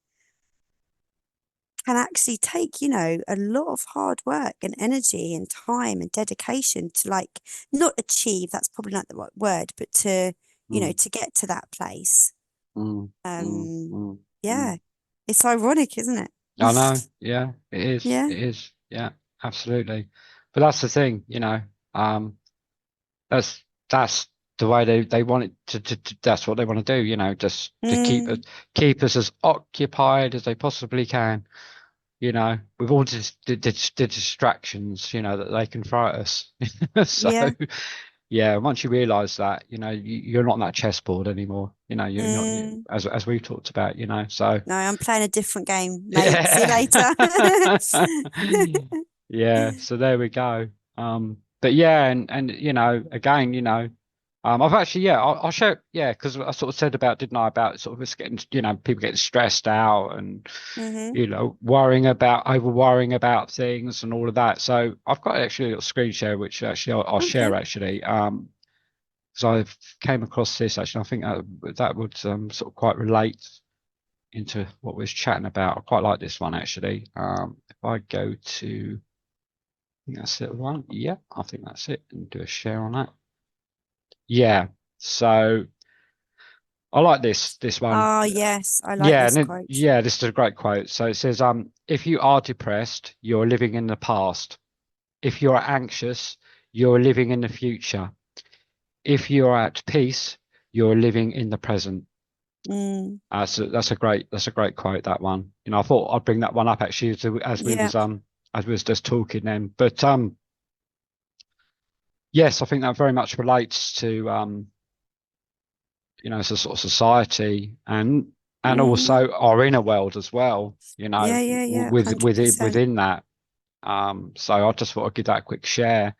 can actually take, a lot of hard work and energy and time and dedication to like not achieve, that's probably not the right word, but to, mm, to get to that place. mm, mm, Um, mm, mm. yeah, it's ironic, isn't it? I know. Yeah, it is. Yeah. It is. Yeah, absolutely. But that's the thing, um, that's the way they want it that's what they want to do, just to Mm, keep us as occupied as they possibly can, with all the distractions, that they can throw at us. So yeah. yeah, once you realize that, you're not on that chessboard anymore, you're not, Mm. as we've talked about, so No, I'm playing a different game, mate. See you yeah. later. Yeah, so there we go. But yeah, and again, I've actually, yeah, I'll show, yeah, because I sort of said about, didn't I, about sort of us getting, people getting stressed out and Hmm. over worrying about things and all of that. So I've got actually a little screen share which actually I'll share Okay. actually. Because I came across this actually, I think that would sort of quite relate into what we was chatting about. I quite like this one actually. If I go to think that's it, one. Yeah, I think that's it. And do a share on that. Yeah. So I like this one. Ah, yes, I like Yeah, this and quote. yeah, this is a great quote. So it says, if you are depressed, you're living in the past. If you're anxious, you're living in the future. If you're at peace, you're living in the present. Mm, So that's a great quote, that one. You know, I thought I'd bring that one up actually yeah. as we was just talking then. But yes, I think that very much relates to you know, it's a sort of society and Mm, also our inner world as well, you know, yeah, yeah, yeah, within 100%. that. So I just thought I'd give that a quick share.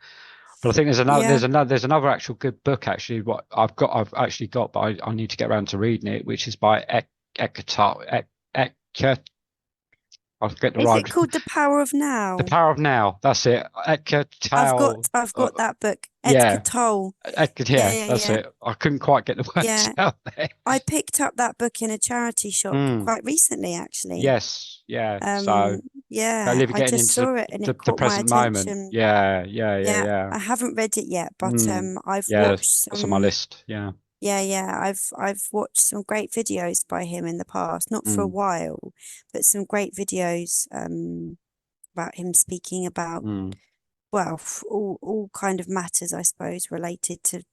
But I think Yeah. there's another actual good book actually. What I've actually got, but I need to get around to reading it, which is by Eckhart. I forget the Is it right. called The Power of The Now? Power of Now. That's it. Eckhart Tolle. I've got that book. Edgar Yeah, Tolle. Yeah, Yeah, yeah, that's yeah. it. I couldn't quite get the words Yeah. out there. I picked up that book in a charity shop Mm, quite recently, actually. yes, yeah. So Um, I yeah, live I getting just into saw it and it the caught my present moment. attention. Yeah, Yeah. I haven't read it yet, but Mm, I've yeah, watched that's on my some. list. Yeah. Yeah, yeah, I've watched some great videos by him in the past, not for a Mm, while, but some great videos about him speaking about, mm, well, all kind of matters, I suppose, related to,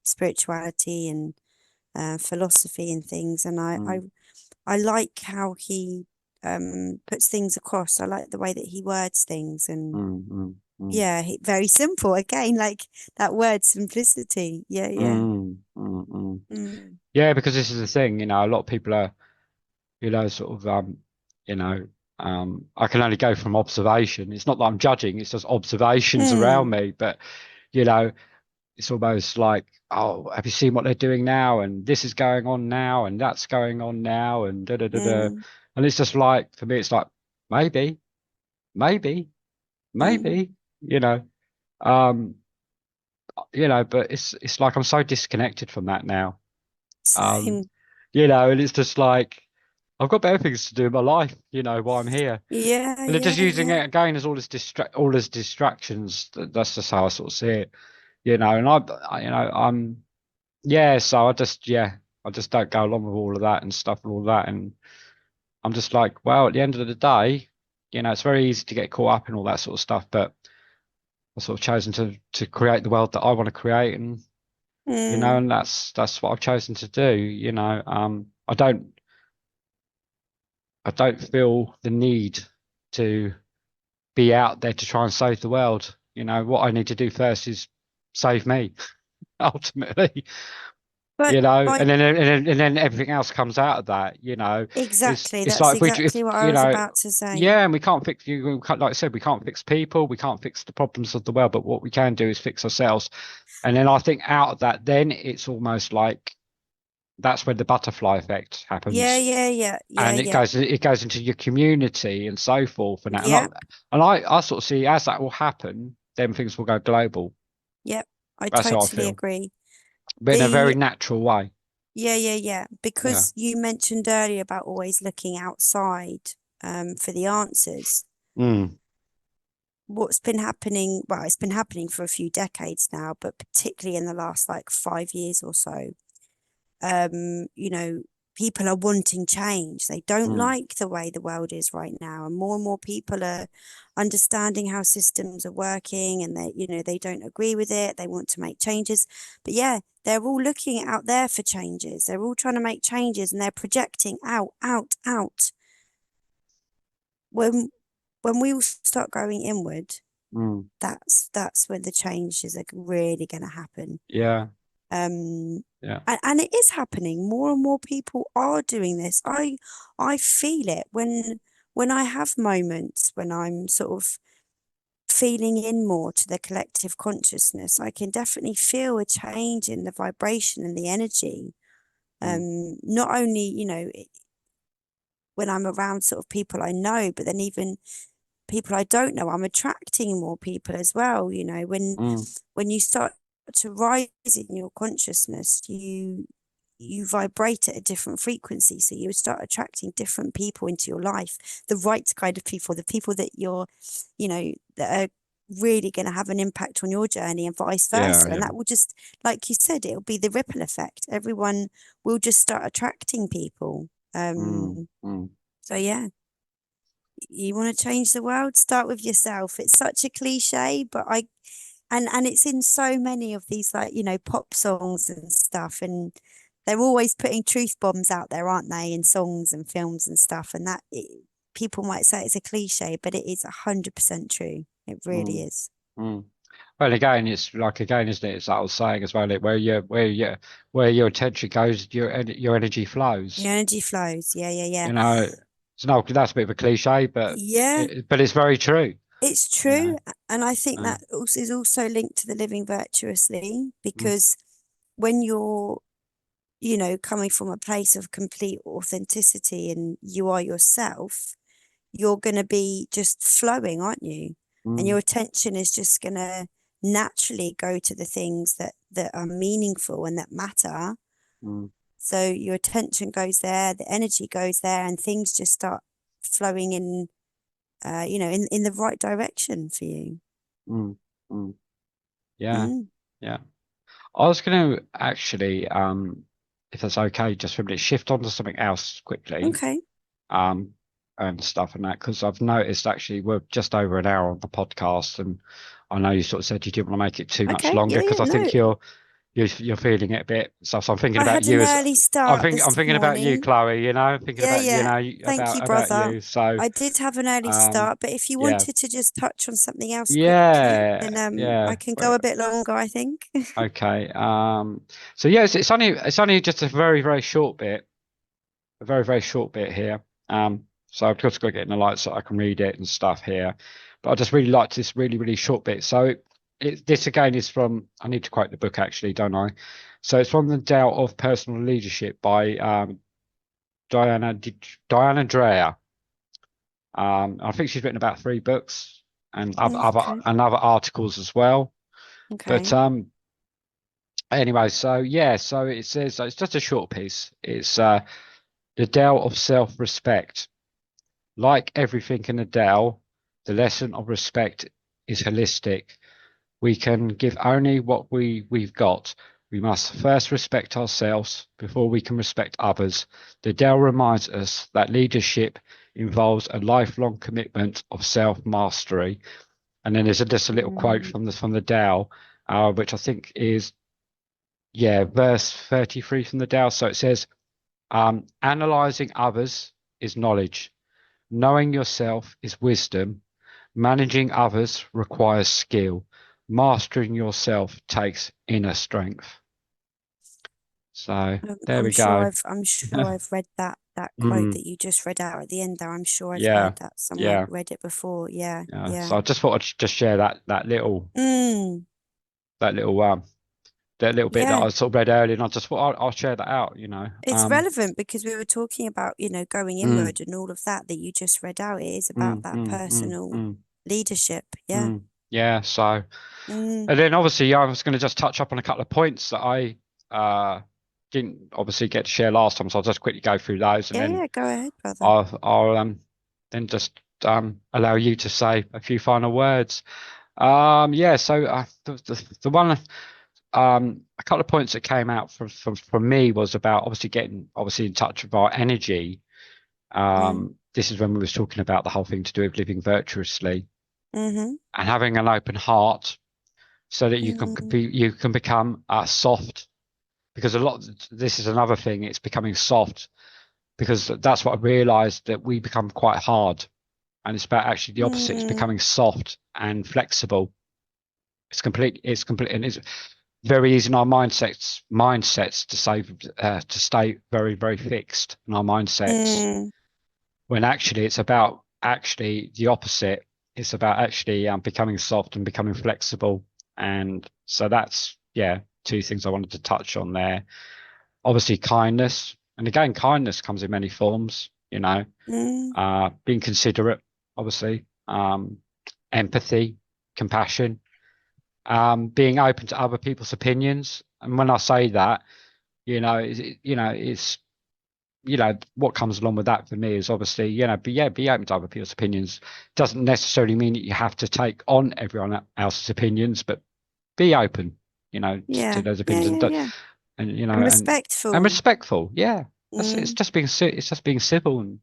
spirituality and philosophy and things. And mm, I like how he puts things across. I like the way that he words things, and mm, yeah, very simple. Again, like that word simplicity. Yeah, yeah. mm. Mm. Yeah, because this is the thing, you know, a lot of people are, you know, sort of, you know, I can only go from observation. It's not that I'm judging, it's just observations around Mm. me. But, you know, it's almost like, oh, have you seen what they're doing now? And this is going on now, and that's going on now, and da da da da. Mm. And it's just like, for me, it's like, maybe, maybe, Mm. maybe, you know, um, but it's like I'm so disconnected from that now. Um, Same. and it's just like I've got better things to do in my life, you know, while I'm here. Yeah, And they're just yeah, using yeah. it again as all as distractions. That's just how I sort of see it, And so I just don't go along with all of that and stuff and all that. And I'm just like, well, at the end of the day, it's very easy to get caught up in all that sort of stuff. But I've sort of chosen to create the world that I want to create, and Mm. and that's what I've chosen to do. I don't feel the need to be out there to try and save the world. What I need to do first is save me, ultimately. But by And then everything else comes out of that. exactly, It's that's like if exactly what I was about to say. yeah, and we can't fix like I said, we can't fix people, we can't fix the problems of the world, but what we can do is fix ourselves. And then I think out of that, then it's almost like that's when the butterfly effect Yeah, happens, yeah, yeah, yeah, and yeah. it goes into your community and so forth and that. Yep, I sort of see as that will happen, then things will go global. yep. I That's how I totally feel, agree. but in a very The natural way. Yeah, yeah, yeah. Yeah. Because you mentioned earlier about always looking outside for the answers. Mm, What's been happening, well, it's been happening for a few decades now, but particularly in the last like 5 years or so, um, you know, people are wanting change. They don't mm, like the way the world is right now, and more people are understanding how systems are working, and they don't agree with it. They want to make changes, but yeah, they're all looking out there for changes. They're all trying to make changes, and they're projecting out, out, out. When we all start going inward, mm. that's when the changes are really going to happen. Yeah. um Yeah. and it is happening. More and more people are doing this. I feel it when I have moments when I'm sort of feeling in more to the collective consciousness. I can definitely feel a change in the vibration and the energy. Mm, Not only when I'm around sort of people I know, but then even people I don't know, I'm attracting more people as well. mm, When you start to rise in your consciousness, you vibrate at a different frequency. So you start attracting different people into your life, the right kind of people, the people that that are really going to have an impact on your journey and vice versa. And that will just, like you said, it'll be the ripple effect. Everyone will just start attracting people. So yeah, you want to change the world, start with yourself. It's such a cliche, but and it's in so many of these, like, pop songs and stuff, and they're always putting truth bombs out there, aren't they, in songs and films and stuff. And people might say it's a cliche, but it is 100% true. It really is. Well, again, it's like, again, isn't it? It's that old saying as well. Where your attention goes, your energy flows. Your energy flows. Yeah. So that's a bit of a cliche, but Yeah, it's very true. it's true. And I think that is also linked to the living virtuously, because when you're, coming from a place of complete authenticity and you are yourself, you're going to be just flowing, aren't you? And your attention is just going to naturally go to the things that are meaningful and that matter. So your attention goes there, the energy goes there, and things just start flowing in, in the right direction for you. Yeah. I was going to actually, if that's okay, just for a minute, shift on to something else quickly. Okay. And stuff and that, because I've noticed actually we're just over an hour on the podcast, and I know you sort of said you didn't want to make it too much longer, because I think you're feeling it a bit. So I'm thinking about you. I had an early start. I'm thinking about you, Chloe. Thinking about Thank you, brother. about you. So I did have an early start, but if you wanted to just touch on something else quickly, then I can go a bit longer, I think. Okay. So yeah, it's only just a very, very short bit, here. So I've just got to get in the light so I can read it and stuff here. But I just really liked this really, really short bit. So this again is from, I need to quote the book actually, don't I? So it's from the Tao of Personal Leadership by Diana Dreher. I think she's written about 3 books and other articles as well. Okay. But anyway, so it says, so it's just a short piece. It's the Tao of Self-Respect. Like everything in the Tao, the lesson of respect is holistic. We can give only what we've got. We must first respect ourselves before we can respect others. The Tao reminds us that leadership involves a lifelong commitment of self-mastery. And then there's just a little quote from the Tao, which I think is, verse 33 from the Tao. So it says, analyzing others is knowledge. Knowing yourself is wisdom. Managing others requires skill. Mastering yourself takes inner strength. So there we go. I'm sure I've read that quote that you just read out at the end there. I'm sure I've heard that somewhere, read it before. Yeah. So I just thought I'd just share that little bit that I sort of read earlier, and I just thought I'll share that out. It's relevant because we were talking about going inward and all of that you just read out. It is about that personal leadership. So and then obviously I was going to just touch up on a couple of points that I didn't obviously get to share last time, so I'll just quickly go through those, and then go ahead, brother. I'll then just allow you to say a few final words. So the one, a couple of points that came out from me was about obviously getting in touch with our energy. This is when we was talking about the whole thing to do with living virtuously, and having an open heart, so that you can become soft. Because this is another thing, it's becoming soft, because that's what I realized, that we become quite hard, and it's about actually the opposite. It's becoming soft and flexible. It's complete, and it's very easy in our mindsets to stay very, very fixed in our mindsets, when actually it's about the opposite. It's about actually becoming soft and becoming flexible. And so that's 2 things I wanted to touch on there. Obviously kindness, and again, kindness comes in many forms, being considerate, obviously, empathy, compassion, being open to other people's opinions. And when I say that, it's you know, what comes along with that for me is obviously, you know, be open to other people's opinions. Doesn't necessarily mean that you have to take on everyone else's opinions, but be open, you know, to Yeah. those Yeah. opinions, Yeah. Yeah. and you know, And and respectful. respectful. Yeah, that's it. Mm, It's just being civil and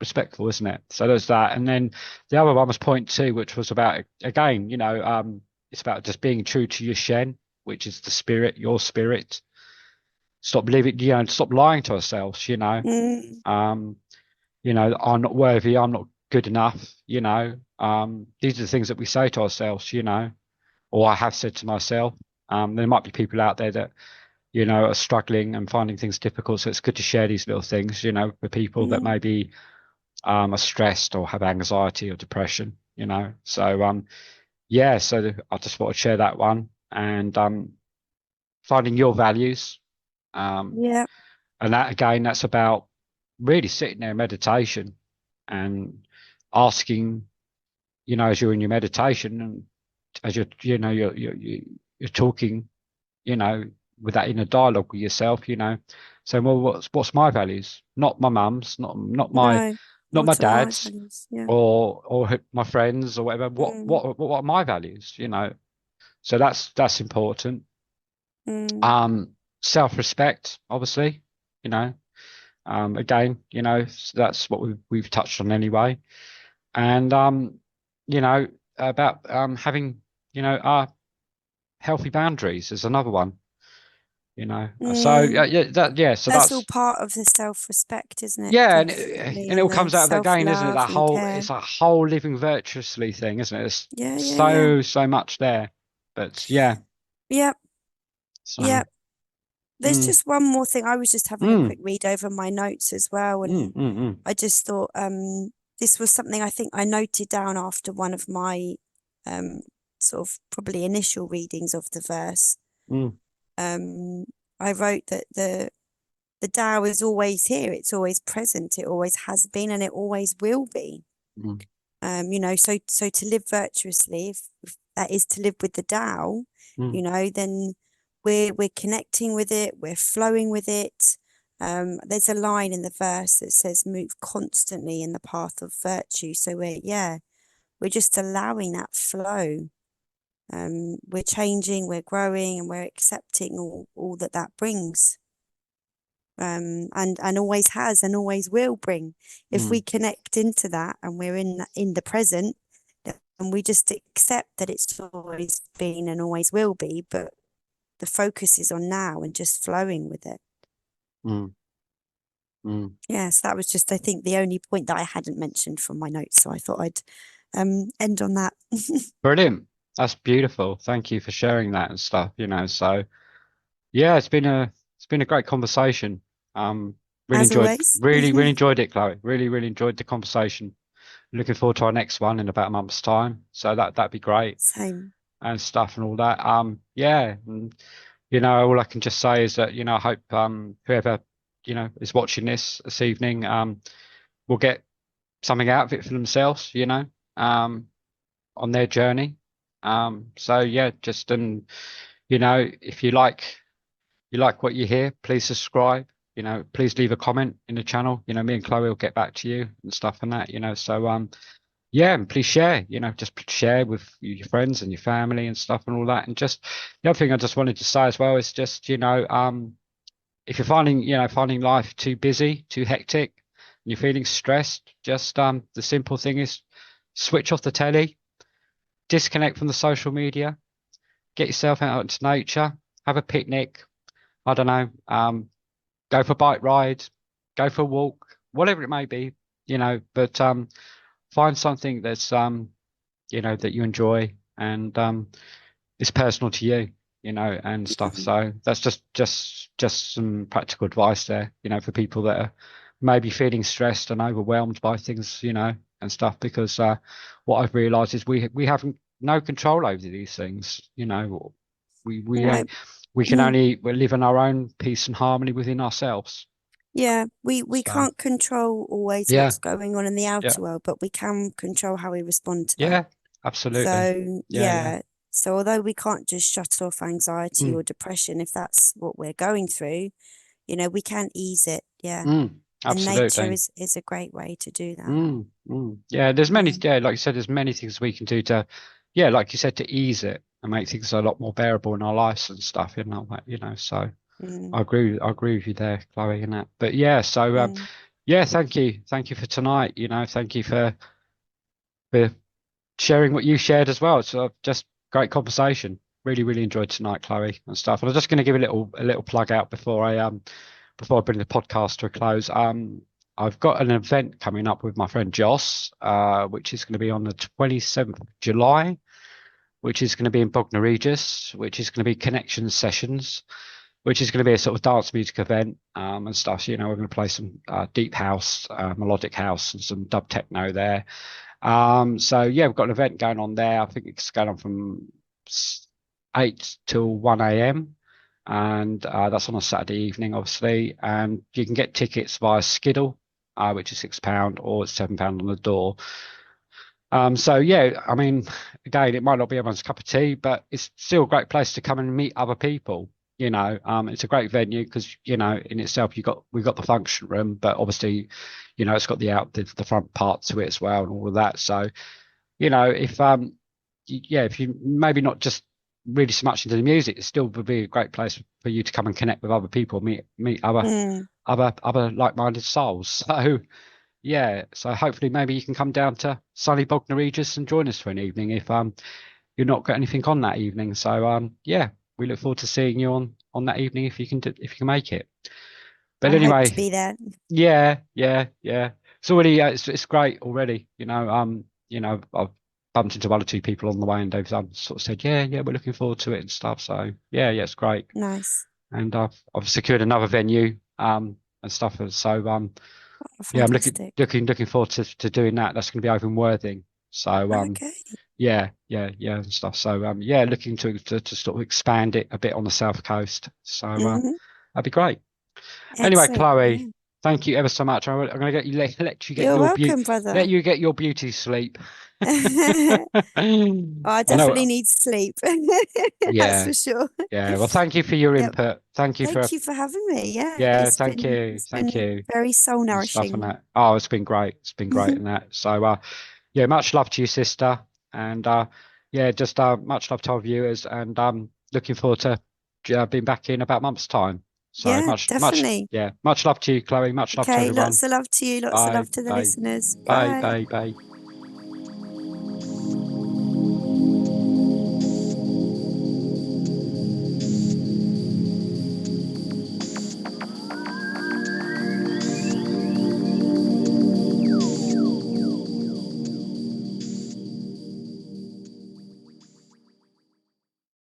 respectful, isn't it? So there's that, and then the other one was point two, which was about again, you know, it's about just being true to your Shen, which is the spirit, your spirit. Stop living, you know, stop lying to ourselves, you know. mm, Um, you know, I'm not worthy, I'm not good enough, you know. These are the things that we say to ourselves, you know, or I have said to myself. There might be people out there that, you know, are struggling and finding things difficult. So it's good to share these little things, you know, with people that mm. maybe are stressed or have anxiety or depression, you know. So yeah, so I just want to share that one and finding your values. Um, Yeah. and that again, that's about really sitting there in meditation and asking, you know, as you're in your meditation and as you're, you know, you're talking, you know, with that inner dialogue with yourself, you know, saying, well, what's my values? Not my mum's, No. not my What are my dad's, values? Yeah. or my friends or whatever. Mm, What are my values? You know, so that's important. mm, Um, Self-respect, obviously, you know. Again, you know, that's what we've touched on anyway. And you know, about having, you know, healthy boundaries is another one, you know. So mm. so That's all that's part of the self-respect, isn't it? yeah, Definitely. and it And all the comes out of that again, isn't it? self-love That and whole care. it's a whole living virtuously thing, isn't it? It's Yeah. Yeah. Yeah. so much there. But yeah, Yep. so Yep. There's mm, just one more thing. I was just having a mm, quick read over my notes as well, and mm. I just thought this was something I think I noted down after one of my um sort of probably initial readings of the verse. Mm, Um I wrote that the Tao is always here, it's always present, it always has been, and it always will be. mm, You know, so to live virtuously, if that is to live with the Tao, mm, you know, then we're connecting with it, we're flowing with it. There's a line in the verse that says, "Move constantly in the path of virtue." So we're just allowing that flow. We're changing, we're growing, and we're accepting all that that brings. And always has and always will bring. If we mm, connect into that and we're in the present, and we just accept that it's always been and always will be, but the focus is on now and just flowing with it. mm, mm. Yes, that was just, I think, the only point that I hadn't mentioned from my notes. So I thought I'd end on that. Brilliant. That's beautiful. Thank you for sharing that and stuff, you know. So yeah, it's been a great conversation. Um, As always. really enjoyed it, Chloe. Really enjoyed the conversation. Looking forward to our next one in about a month's time. So that'd be great Same. and stuff and all that. Yeah, and you know, all I can just say is that, you know, I hope whoever, you know, is watching this evening will get something out of it for themselves, you know, on their journey. So yeah, just you know, if you like what you hear, please subscribe. You know, please leave a comment in the channel. You know, me and Chloe will get back to you and stuff and that, you know. So yeah, and please share, you know, just share with your friends and your family and stuff and all that. And just the other thing I just wanted to say as well is just, you know, if you're finding, you know, finding life too busy, too hectic, and you're feeling stressed, just the simple thing is switch off the telly, disconnect from the social media, get yourself out into nature, have a picnic. I don't know, go for a bike ride, go for a walk, whatever it may be, you know, but find something that's you know, that you enjoy and is personal to you, you know, and stuff. Mm. So that's just some practical advice there, you know, for people that are maybe feeling stressed and overwhelmed by things, you know, and stuff. Because what I've realised is we haven't no control over these things, you know. We we uh, No. we can only we live in our own peace and harmony within ourselves. Yeah, we So can't control always yeah, what's going on in the yeah, outer world, but we can control how we respond to that. yeah, absolutely. So, Yeah. yeah. So, although we can't just shut off anxiety Mm, or depression if that's what we're going through, you know, we can ease it. Yeah. mm. And nature Absolutely. is a great way to do that. Yeah, there's many, Yeah. yeah, like you said, there's many things we can do to, yeah, like you said, to ease it and make things a lot more bearable in our lives and stuff, so Mm, I agree with you there, Chloe, and that. But yeah, so mm. yeah, thank you for tonight. Thank you for sharing what you shared as well. It's just great conversation. Really, really enjoyed tonight, Chloe, and stuff. And I'm just going to give a little plug out before I bring the podcast to a close. I've got an event coming up with my friend Joss, which is going to be on the 27th of July, which is going to be in Bognor Regis, which is going to be connection sessions, which is going to be a sort of dance music event and stuff. So, we're going to play some deep house, melodic house, and some dub techno there. So yeah, we've got an event going on there. I think it's going on from 8 till 1 a.m. and that's on a Saturday evening, obviously. And you can get tickets via Skiddle, which is £6, or it's £7 on the door. So yeah, I mean, again, it might not be everyone's cup of tea, but it's still a great place to come and meet other people. It's a great venue because in itself we've got the function room, but obviously, it's got the front part to it as well and all of that. So if yeah, if you maybe not just really so much into the music, it still would be a great place for you to come and connect with other people, meet Mm. other like-minded souls. So yeah, so hopefully maybe you can come down to sunny Bognor Regis and join us for an evening if you're not got anything on that evening. So yeah, we look forward to seeing you on that evening if you can make it. But I hope to anyway, be there. yeah. It's already it's great already. I've bumped into one or two people on the way and they've sort of said, yeah, we're looking forward to it and stuff. So yeah, it's great. Nice. And I've secured another venue and stuff. So Oh, yeah, I'm fantastic. looking forward to doing that. That's going to be over in Worthing. So Okay. yeah, and stuff. So yeah, looking to sort of expand it a bit on the south coast. So Hmm. that'd be great. Anyway, Excellent. Yeah. Chloe, thank you ever so much. I'm going to let you get You're your welcome, brother. let you get your beauty sleep. I I definitely know. need sleep. That's Yeah, for sure. yeah. Well, thank you for your Yep. input. Thank you for Thank you for having me. Yeah, yeah. it's Thank been you, it's thank been you, very soul and stuff and nourishing. that. Oh, it's been great. It's been great and that. So yeah, much love to you, sister, and yeah, just much love to our viewers, and looking forward to being back in about a month's time. So Yeah, definitely. much love to you, Chloe. Much love to Okay, everyone. lots of love to you, lots of Bye, love to the bye, listeners. bye, Bye. bye, bye.